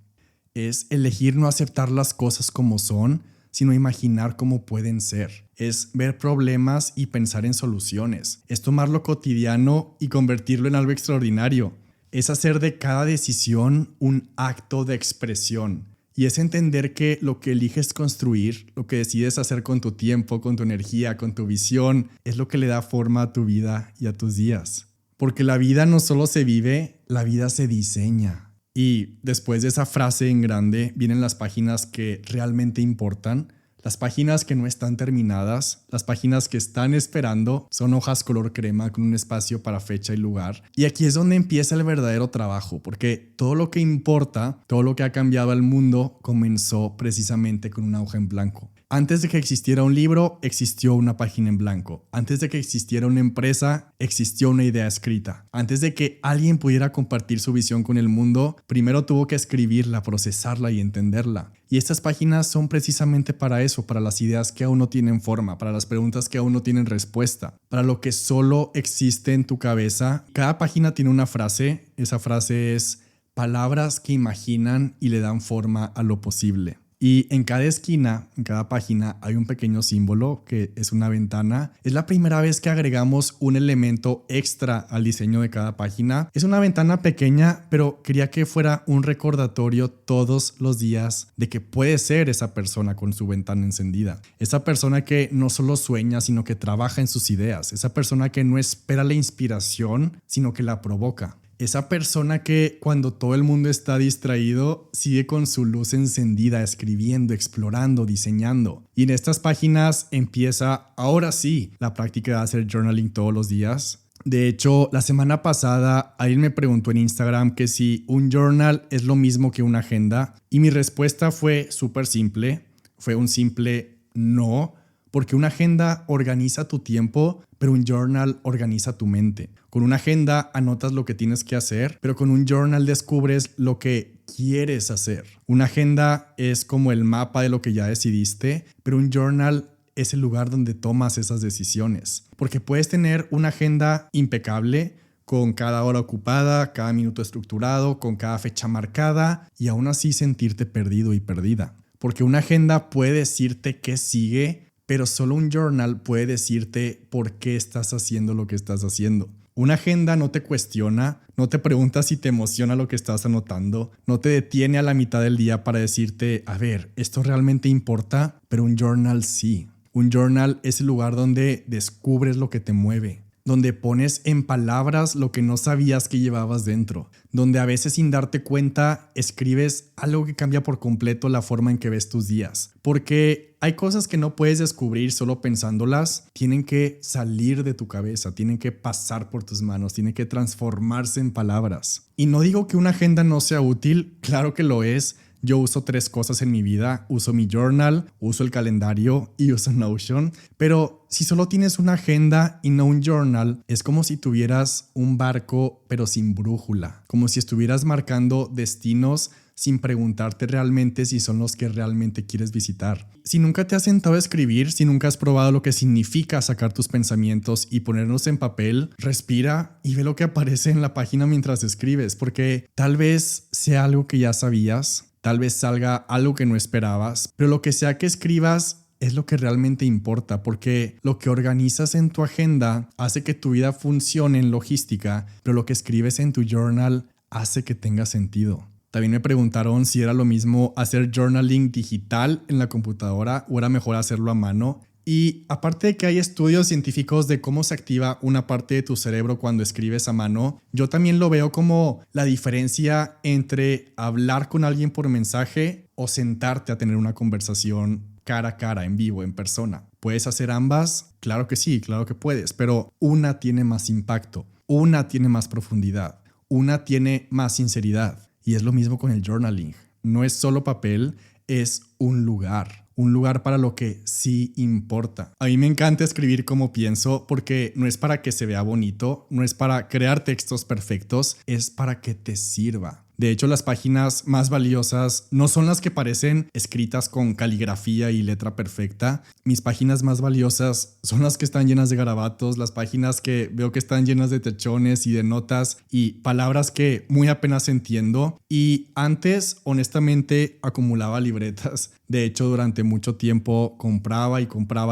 S1: Es elegir no aceptar las cosas como son, sino imaginar cómo pueden ser. Es ver problemas y pensar en soluciones. Es tomar lo cotidiano y convertirlo en algo extraordinario. Es hacer de cada decisión un acto de expresión. Y es entender que lo que eliges construir, lo que decides hacer con tu tiempo, con tu energía, con tu visión, es lo que le da forma a tu vida y a tus días. Porque la vida no solo se vive, la vida se diseña. Y después de esa frase en grande vienen las páginas que realmente importan. Las páginas que no están terminadas, las páginas que están esperando, son hojas color crema con un espacio para fecha y lugar. Y aquí es donde empieza el verdadero trabajo, porque todo lo que importa, todo lo que ha cambiado al mundo, comenzó precisamente con una hoja en blanco. Antes de que existiera un libro, existió una página en blanco. Antes de que existiera una empresa, existió una idea escrita. Antes de que alguien pudiera compartir su visión con el mundo, primero tuvo que escribirla, procesarla y entenderla. Y estas páginas son precisamente para eso, para las ideas que aún no tienen forma, para las preguntas que aún no tienen respuesta, para lo que solo existe en tu cabeza. Cada página tiene una frase. Esa frase es: palabras que imaginan y le dan forma a lo posible. Y en cada esquina, en cada página, hay un pequeño símbolo que es una ventana. Es la primera vez que agregamos un elemento extra al diseño de cada página. Es una ventana pequeña, pero quería que fuera un recordatorio todos los días de que puede ser esa persona con su ventana encendida. Esa persona que no solo sueña, sino que trabaja en sus ideas. Esa persona que no espera la inspiración, sino que la provoca. Esa persona que cuando todo el mundo está distraído sigue con su luz encendida, escribiendo, explorando, diseñando. Y en estas páginas empieza, ahora sí, la práctica de hacer journaling todos los días. De hecho, la semana pasada alguien me preguntó en Instagram que si un journal es lo mismo que una agenda. Y mi respuesta fue súper simple. Fue un simple no. Porque una agenda organiza tu tiempo, pero un journal organiza tu mente. Con una agenda anotas lo que tienes que hacer, pero con un journal descubres lo que quieres hacer. Una agenda es como el mapa de lo que ya decidiste, pero un journal es el lugar donde tomas esas decisiones. Porque puedes tener una agenda impecable, con cada hora ocupada, cada minuto estructurado, con cada fecha marcada, y aún así sentirte perdido y perdida. Porque una agenda puede decirte qué sigue, pero solo un journal puede decirte por qué estás haciendo lo que estás haciendo. Una agenda no te cuestiona, no te pregunta si te emociona lo que estás anotando, no te detiene a la mitad del día para decirte, a ver, ¿esto realmente importa? Pero un journal sí. Un journal es el lugar donde descubres lo que te mueve, donde pones en palabras lo que no sabías que llevabas dentro, donde a veces sin darte cuenta escribes algo que cambia por completo la forma en que ves tus días. Porque hay cosas que no puedes descubrir solo pensándolas, tienen que salir de tu cabeza, tienen que pasar por tus manos, tienen que transformarse en palabras. Y no digo que una agenda no sea útil, claro que lo es. Yo uso 3 cosas en mi vida, uso mi journal, uso el calendario y uso Notion, pero si solo tienes una agenda y no un journal, es como si tuvieras un barco pero sin brújula, como si estuvieras marcando destinos sin preguntarte realmente si son los que realmente quieres visitar. Si nunca te has sentado a escribir, si nunca has probado lo que significa sacar tus pensamientos y ponerlos en papel, respira y ve lo que aparece en la página mientras escribes, porque tal vez sea algo que ya sabías. Tal vez salga algo que no esperabas, pero lo que sea que escribas es lo que realmente importa, porque lo que organizas en tu agenda hace que tu vida funcione en logística, pero lo que escribes en tu journal hace que tenga sentido. También me preguntaron si era lo mismo hacer journaling digital en la computadora o era mejor hacerlo a mano. Y aparte de que hay estudios científicos de cómo se activa una parte de tu cerebro cuando escribes a mano, yo también lo veo como la diferencia entre hablar con alguien por mensaje o sentarte a tener una conversación cara a cara, en vivo, en persona. ¿Puedes hacer ambas? Claro que sí, claro que puedes, pero una tiene más impacto. una tiene más profundidad, una tiene más sinceridad. Y es lo mismo con el journaling. No es solo papel, es un lugar para lo que sí importa. A mí me encanta escribir como pienso porque no es para que se vea bonito, no es para crear textos perfectos, es para que te sirva. De hecho, las páginas más valiosas no son las que parecen escritas con caligrafía y letra perfecta. Mis páginas más valiosas son las que están llenas de garabatos, las páginas que veo que están llenas de techones y de notas y palabras que muy apenas entiendo. Y antes, honestamente, acumulaba libretas. De hecho, durante mucho tiempo compraba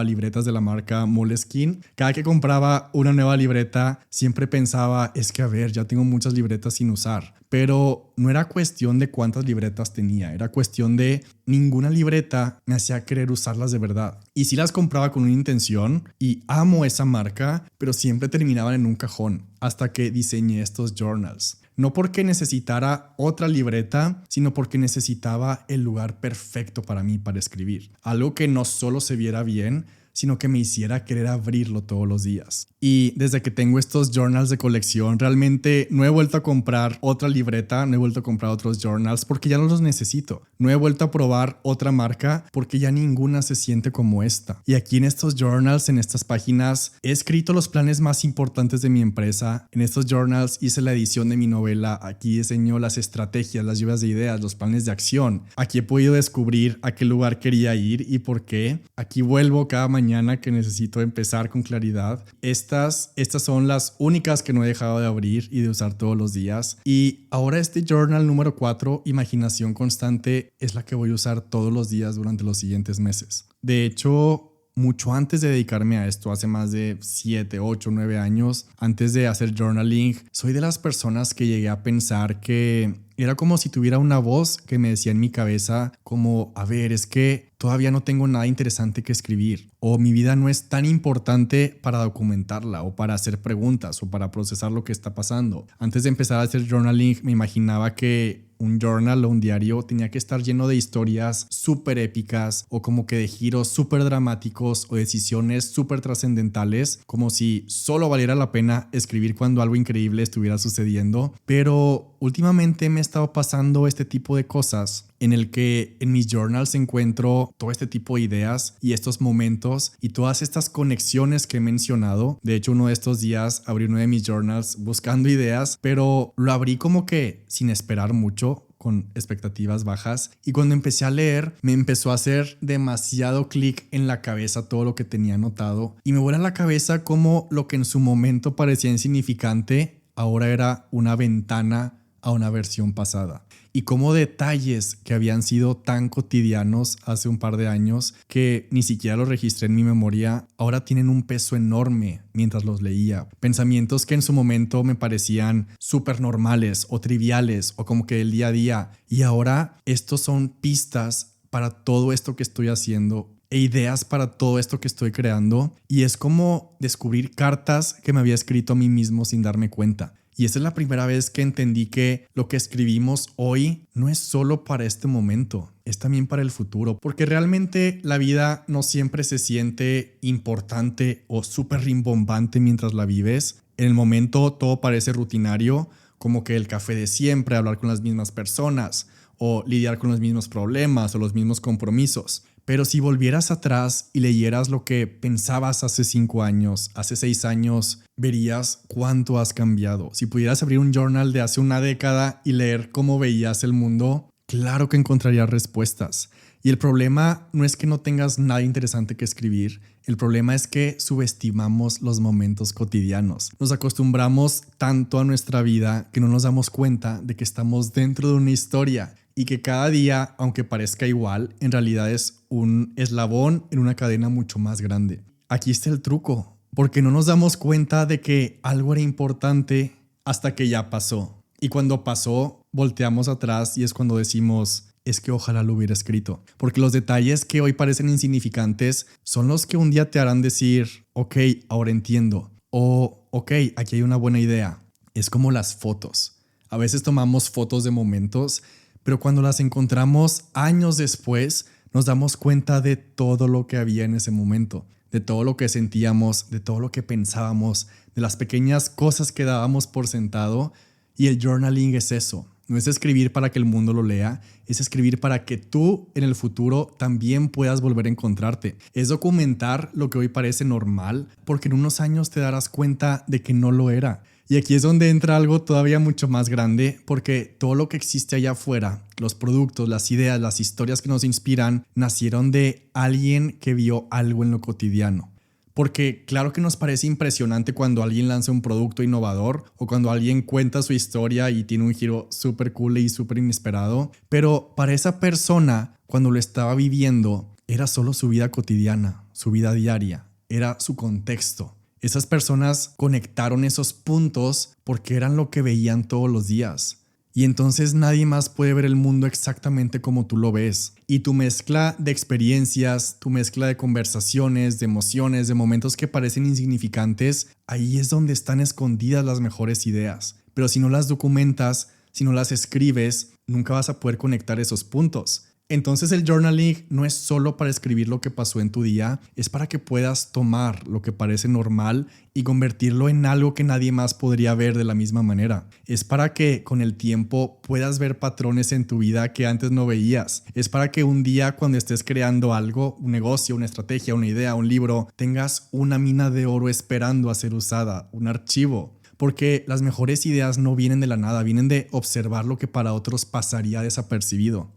S1: libretas de la marca Moleskine. Cada que compraba una nueva libreta, siempre pensaba, es que a ver, ya tengo muchas libretas sin usar. Pero no era cuestión de cuántas libretas tenía, era cuestión de ninguna libreta me hacía querer usarlas de verdad. Y sí las compraba con una intención y amo esa marca, pero siempre terminaban en un cajón hasta que diseñé estos journals. No porque necesitara otra libreta, sino porque necesitaba el lugar perfecto para mí para escribir. Algo que no solo se viera bien, sino que me hiciera querer abrirlo todos los días. Y desde que tengo estos journals de colección, realmente no he vuelto a comprar otra libreta, no he vuelto a comprar otros journals porque ya no los necesito. No he vuelto a probar otra marca porque ya ninguna se siente como esta. Y aquí en estos journals, en estas páginas, he escrito los planes más importantes de mi empresa. En estos journals hice la edición de mi novela. Aquí diseño las estrategias, las lluvias de ideas, los planes de acción. Aquí he podido descubrir a qué lugar quería ir y por qué. Aquí vuelvo cada mañana que necesito empezar con claridad. Estas son las únicas que no he dejado de abrir y de usar todos los días. Y ahora este journal número 4, imaginación constante, es la que voy a usar todos los días durante los siguientes meses. De hecho, mucho antes de dedicarme a esto, hace más de 7, 8, 9 años, antes de hacer journaling, soy de las personas que llegué a pensar que era como si tuviera una voz que me decía en mi cabeza como, a ver, es que todavía no tengo nada interesante que escribir, o mi vida no es tan importante para documentarla, o para hacer preguntas, o para procesar lo que está pasando. Antes de empezar a hacer journaling, me imaginaba que un journal o un diario tenía que estar lleno de historias súper épicas o como que de giros súper dramáticos o decisiones súper trascendentales, como si solo valiera la pena escribir cuando algo increíble estuviera sucediendo. Pero últimamente me he estado pasando este tipo de cosas en el que en mis journals encuentro todo este tipo de ideas y estos momentos y todas estas conexiones que he mencionado. De hecho, uno de estos días abrí uno de mis journals buscando ideas, pero lo abrí como que sin esperar mucho, con expectativas bajas, y cuando empecé a leer me empezó a hacer demasiado clic en la cabeza todo lo que tenía anotado y me vuela la cabeza como lo que en su momento parecía insignificante ahora era una ventana a una versión pasada. Y como detalles que habían sido tan cotidianos hace un par de años que ni siquiera los registré en mi memoria, ahora tienen un peso enorme mientras los leía. Pensamientos que en su momento me parecían súper normales o triviales o como que del día a día. Y ahora estos son pistas para todo esto que estoy haciendo e ideas para todo esto que estoy creando. Y es como descubrir cartas que me había escrito a mí mismo sin darme cuenta. Y esa es la primera vez que entendí que lo que escribimos hoy no es solo para este momento, es también para el futuro, porque realmente la vida no siempre se siente importante o súper rimbombante mientras la vives. En el momento todo parece rutinario, como que el café de siempre, hablar con las mismas personas o lidiar con los mismos problemas o los mismos compromisos. Pero si volvieras atrás y leyeras lo que pensabas hace 5 años, hace 6 años, verías cuánto has cambiado. Si pudieras abrir un journal de hace una década y leer cómo veías el mundo, claro que encontrarías respuestas. Y el problema no es que no tengas nada interesante que escribir, el problema es que subestimamos los momentos cotidianos. Nos acostumbramos tanto a nuestra vida que no nos damos cuenta de que estamos dentro de una historia y que cada día, aunque parezca igual, en realidad es un eslabón en una cadena mucho más grande. Aquí está el truco, porque no nos damos cuenta de que algo era importante hasta que ya pasó. Y cuando pasó, volteamos atrás y es cuando decimos, es que ojalá lo hubiera escrito. Porque los detalles que hoy parecen insignificantes son los que un día te harán decir, ok, ahora entiendo. O, ok, aquí hay una buena idea. Es como las fotos. A veces tomamos fotos de momentos, pero cuando las encontramos años después, nos damos cuenta de todo lo que había en ese momento. de todo lo que sentíamos, de todo lo que pensábamos, de las pequeñas cosas que dábamos por sentado. Y el journaling es eso. No es escribir para que el mundo lo lea, es escribir para que tú en el futuro también puedas volver a encontrarte. Es documentar lo que hoy parece normal, porque en unos años te darás cuenta de que no lo era. Y aquí es donde entra algo todavía mucho más grande, porque todo lo que existe allá afuera, los productos, las ideas, las historias que nos inspiran, nacieron de alguien que vio algo en lo cotidiano. Porque claro que nos parece impresionante cuando alguien lanza un producto innovador o cuando alguien cuenta su historia y tiene un giro súper cool y súper inesperado, pero para esa persona, cuando lo estaba viviendo, era solo su vida cotidiana, su vida diaria, era su contexto. Esas personas conectaron esos puntos porque eran lo que veían todos los días. Y entonces nadie más puede ver el mundo exactamente como tú lo ves. Y tu mezcla de experiencias, tu mezcla de conversaciones, de emociones, de momentos que parecen insignificantes, ahí es donde están escondidas las mejores ideas. Pero si no las documentas, si no las escribes, nunca vas a poder conectar esos puntos. Entonces el journaling no es solo para escribir lo que pasó en tu día, es para que puedas tomar lo que parece normal y convertirlo en algo que nadie más podría ver de la misma manera. Es para que con el tiempo puedas ver patrones en tu vida que antes no veías. Es para que un día cuando estés creando algo, un negocio, una estrategia, una idea, un libro, tengas una mina de oro esperando a ser usada, un archivo. Porque las mejores ideas no vienen de la nada, vienen de observar lo que para otros pasaría desapercibido.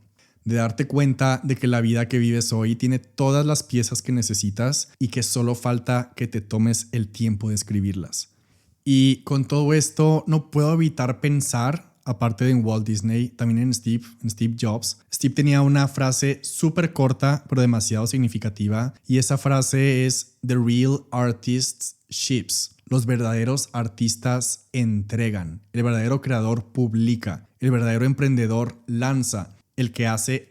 S1: De darte cuenta de que la vida que vives hoy tiene todas las piezas que necesitas y que solo falta que te tomes el tiempo de escribirlas. Y con todo esto no puedo evitar pensar, aparte de en Walt Disney, también en Steve Jobs. Steve tenía una frase súper corta pero demasiado significativa y esa frase es "The real artists ships". Los verdaderos artistas entregan, el verdadero creador publica, el verdadero emprendedor lanza. El que hace,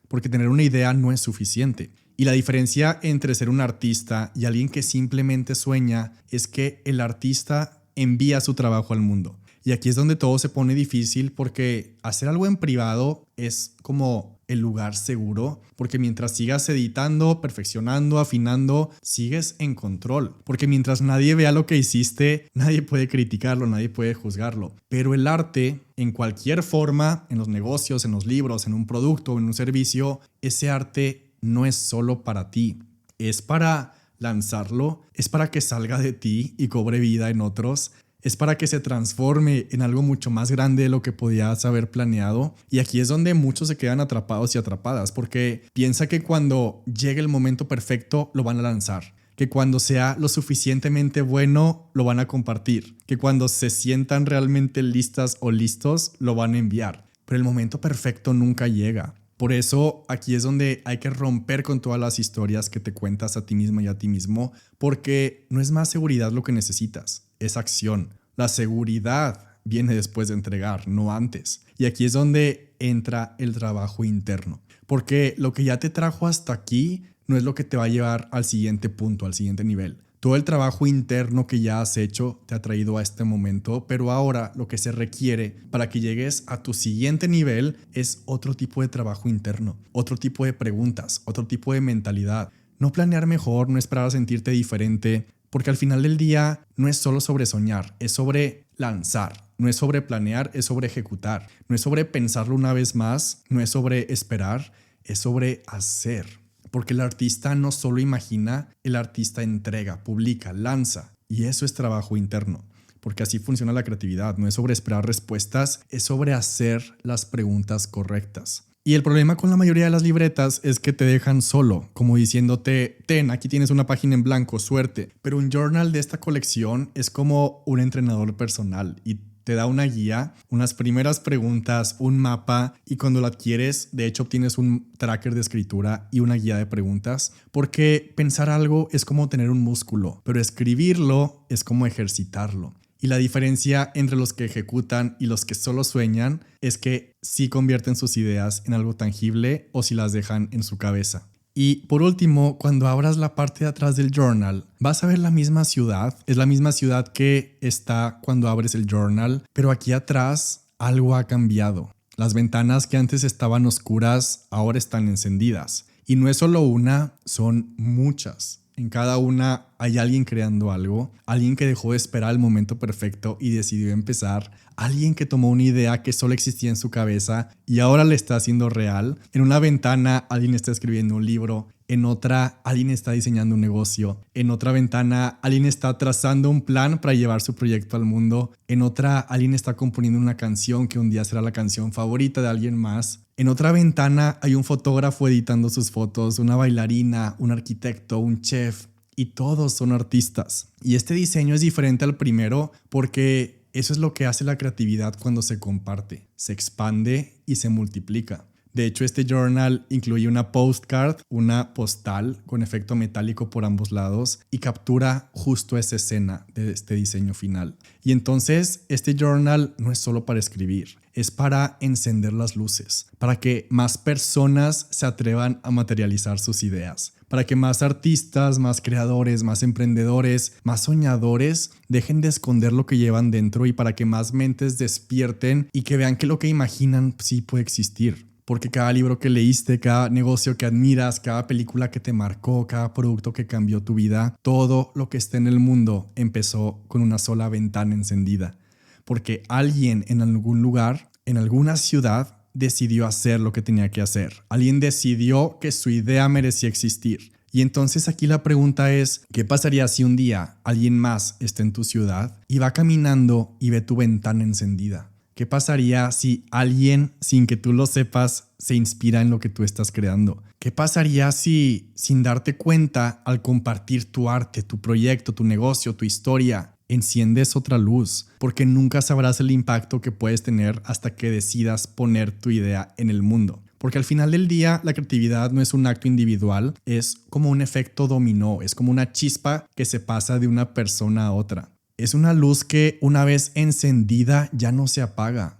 S1: porque tener una idea no es suficiente. Y la diferencia entre ser un artista y alguien que simplemente sueña es que el artista envía su trabajo al mundo. Y aquí es donde todo se pone difícil porque hacer algo en privado es como el lugar seguro, porque mientras sigas editando, perfeccionando, afinando, sigues en control. Porque mientras nadie vea lo que hiciste, nadie puede criticarlo, nadie puede juzgarlo. Pero el arte, en cualquier forma, en los negocios, en los libros, en un producto, en un servicio, ese arte no es solo para ti. Es para lanzarlo, es para que salga de ti y cobre vida en otros. Es para que se transforme en algo mucho más grande de lo que podías haber planeado. Y aquí es donde muchos se quedan atrapados y atrapadas, porque piensa que cuando llegue el momento perfecto lo van a lanzar, que cuando sea lo suficientemente bueno lo van a compartir, que cuando se sientan realmente listas o listos lo van a enviar. Pero el momento perfecto nunca llega. Por eso aquí es donde hay que romper con todas las historias que te cuentas a ti misma y a ti mismo, porque no es más seguridad lo que necesitas, es acción. La seguridad viene después de entregar, no antes. Y aquí es donde entra el trabajo interno, porque lo que ya te trajo hasta aquí no es lo que te va a llevar al siguiente punto, al siguiente nivel. Todo el trabajo interno que ya has hecho te ha traído a este momento, pero ahora lo que se requiere para que llegues a tu siguiente nivel es otro tipo de trabajo interno, otro tipo de preguntas, otro tipo de mentalidad. No planear mejor, no esperar a sentirte diferente, porque al final del día no es solo sobre soñar, es sobre lanzar. No es sobre planear, es sobre ejecutar. No es sobre pensarlo una vez más, no es sobre esperar, es sobre hacer. Porque el artista no solo imagina, el artista entrega, publica, lanza. Y eso es trabajo interno. Porque así funciona la creatividad. No es sobre esperar respuestas, es sobre hacer las preguntas correctas. Y el problema con la mayoría de las libretas es que te dejan solo, como diciéndote, ten, aquí tienes una página en blanco, suerte. Pero un journal de esta colección es como un entrenador personal y te da una guía, unas primeras preguntas, un mapa y cuando lo adquieres, de hecho obtienes un tracker de escritura y una guía de preguntas, porque pensar algo es como tener un músculo, pero escribirlo es como ejercitarlo. Y la diferencia entre los que ejecutan y los que solo sueñan es que sí convierten sus ideas en algo tangible o si las dejan en su cabeza. Y por último, cuando abras la parte de atrás del journal, vas a ver la misma ciudad. Es la misma ciudad que está cuando abres el journal, pero aquí atrás algo ha cambiado. Las ventanas que antes estaban oscuras ahora están encendidas. Y no es solo una, son muchas. En cada una hay alguien creando algo, alguien que dejó de esperar el momento perfecto y decidió empezar, alguien que tomó una idea que solo existía en su cabeza y ahora la está haciendo real. En una ventana alguien está escribiendo un libro, en otra alguien está diseñando un negocio, en otra ventana alguien está trazando un plan para llevar su proyecto al mundo, en otra alguien está componiendo una canción que un día será la canción favorita de alguien más. En otra ventana hay un fotógrafo editando sus fotos, una bailarina, un arquitecto, un chef, y todos son artistas. Y este diseño es diferente al primero porque eso es lo que hace la creatividad cuando se comparte, se expande y se multiplica. De hecho, este journal incluye una postcard, una postal con efecto metálico por ambos lados y captura justo esa escena de este diseño final. Y entonces, este journal no es solo para escribir, es para encender las luces, para que más personas se atrevan a materializar sus ideas, para que más artistas, más creadores, más emprendedores, más soñadores dejen de esconder lo que llevan dentro y para que más mentes despierten y que vean que lo que imaginan sí puede existir. Porque cada libro que leíste, cada negocio que admiras, cada película que te marcó, cada producto que cambió tu vida, todo lo que está en el mundo empezó con una sola ventana encendida. Porque alguien en algún lugar, en alguna ciudad, decidió hacer lo que tenía que hacer. Alguien decidió que su idea merecía existir. Y entonces aquí la pregunta es, ¿qué pasaría si un día alguien más está en tu ciudad y va caminando y ve tu ventana encendida? ¿Qué pasaría si alguien, sin que tú lo sepas, se inspira en lo que tú estás creando? ¿Qué pasaría si, sin darte cuenta, al compartir tu arte, tu proyecto, tu negocio, tu historia, enciendes otra luz? Porque nunca sabrás el impacto que puedes tener hasta que decidas poner tu idea en el mundo. Porque al final del día, la creatividad no es un acto individual, es como un efecto dominó, es como una chispa que se pasa de una persona a otra. Es una luz que una vez encendida ya no se apaga.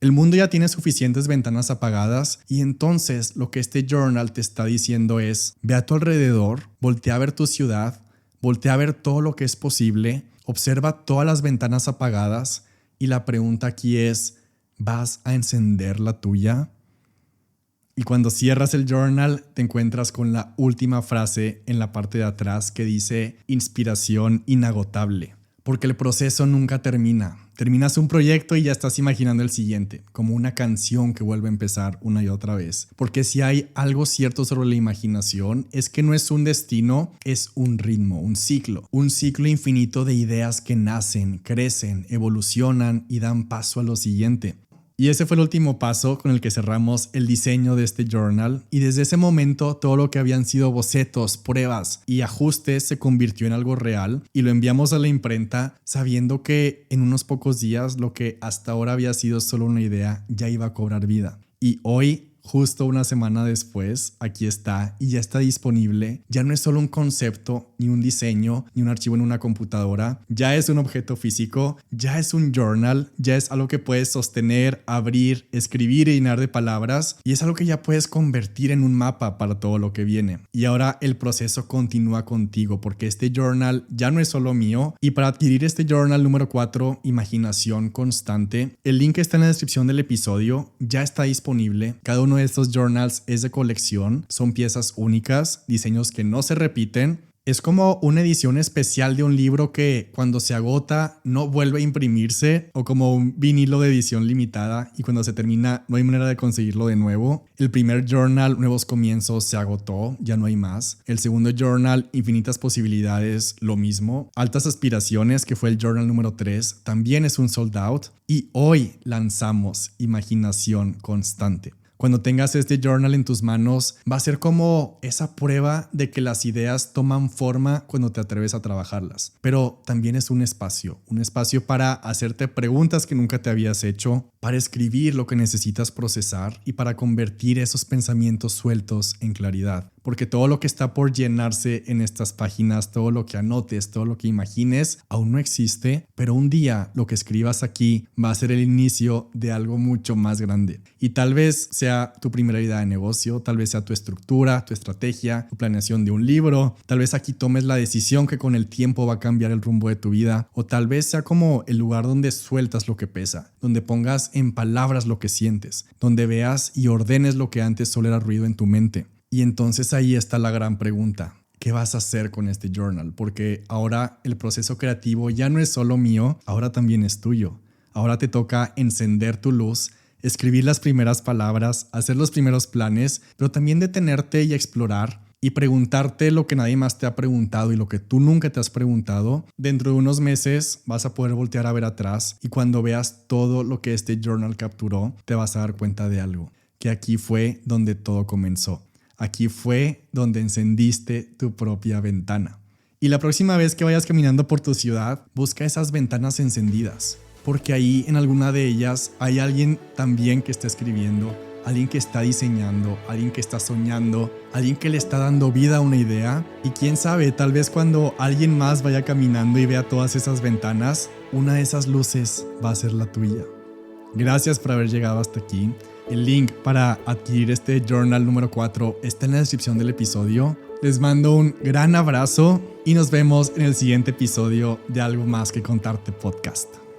S1: El mundo ya tiene suficientes ventanas apagadas y entonces lo que este journal te está diciendo es, ve a tu alrededor, voltea a ver tu ciudad, voltea a ver todo lo que es posible, observa todas las ventanas apagadas y la pregunta aquí es, ¿vas a encender la tuya? Y cuando cierras el journal te encuentras con la última frase en la parte de atrás que dice, inspiración inagotable. Porque el proceso nunca termina. Terminas un proyecto y ya estás imaginando el siguiente, como una canción que vuelve a empezar una y otra vez. Porque si hay algo cierto sobre la imaginación, es que no es un destino, es un ritmo, un ciclo infinito de ideas que nacen, crecen, evolucionan y dan paso a lo siguiente. Y ese fue el último paso con el que cerramos el diseño de este journal y desde ese momento todo lo que habían sido bocetos, pruebas y ajustes se convirtió en algo real y lo enviamos a la imprenta sabiendo que en unos pocos días lo que hasta ahora había sido solo una idea ya iba a cobrar vida. Y hoy, justo una semana después, aquí está y ya está disponible. Ya no es solo un concepto, ni un diseño, ni un archivo en una computadora. Ya es un objeto físico, ya es un journal, ya es algo que puedes sostener, abrir, escribir y llenar de palabras. Y es algo que ya puedes convertir en un mapa para todo lo que viene. Y ahora el proceso continúa contigo porque este journal ya no es solo mío. Y para adquirir este journal número 4, Imaginación Constante, el link está en la descripción del episodio. Ya está disponible. Cada uno de estos journals es de colección, son piezas únicas, diseños que no se repiten. Es como una edición especial de un libro que cuando se agota no vuelve a imprimirse o como un vinilo de edición limitada y cuando se termina no hay manera de conseguirlo de nuevo. El primer journal, Nuevos Comienzos, se agotó, ya no hay más. El segundo journal, Infinitas Posibilidades, lo mismo. Altas Aspiraciones, que fue el journal número 3, también es un sold out. Y hoy lanzamos Imaginación Constante. Cuando tengas este journal en tus manos, va a ser como esa prueba de que las ideas toman forma cuando te atreves a trabajarlas. Pero también es un espacio para hacerte preguntas que nunca te habías hecho, para escribir lo que necesitas procesar y para convertir esos pensamientos sueltos en claridad. Porque todo lo que está por llenarse en estas páginas, todo lo que anotes, todo lo que imagines, aún no existe, pero un día lo que escribas aquí va a ser el inicio de algo mucho más grande. Y tal vez sea tu primera idea de negocio, tal vez sea tu estructura, tu estrategia, tu planeación de un libro, tal vez aquí tomes la decisión que con el tiempo va a cambiar el rumbo de tu vida, o tal vez sea como el lugar donde sueltas lo que pesa, donde pongas en palabras lo que sientes, donde veas y ordenes lo que antes solo era ruido en tu mente. Y entonces ahí está la gran pregunta. qué vas a hacer con este journal, porque ahora el proceso creativo ya no es solo mío, ahora también es tuyo. Ahora te toca encender tu luz, escribir las primeras palabras, hacer los primeros planes, pero también detenerte y explorar y preguntarte lo que nadie más te ha preguntado y lo que tú nunca te has preguntado. Dentro de unos meses vas a poder voltear a ver atrás y cuando veas todo lo que este journal capturó, te vas a dar cuenta de algo, que aquí fue donde todo comenzó. Aquí fue donde encendiste tu propia ventana. Y la próxima vez que vayas caminando por tu ciudad, busca esas ventanas encendidas, porque ahí en alguna de ellas hay alguien también que está escribiendo, alguien que está diseñando, alguien que está soñando, alguien que le está dando vida a una idea. Y quién sabe, tal vez cuando alguien más vaya caminando y vea todas esas ventanas, una de esas luces va a ser la tuya. Gracias por haber llegado hasta aquí. El link para adquirir este journal número 4 está en la descripción del episodio. Les mando un gran abrazo y nos vemos en el siguiente episodio de Algo Más que Contarte Podcast.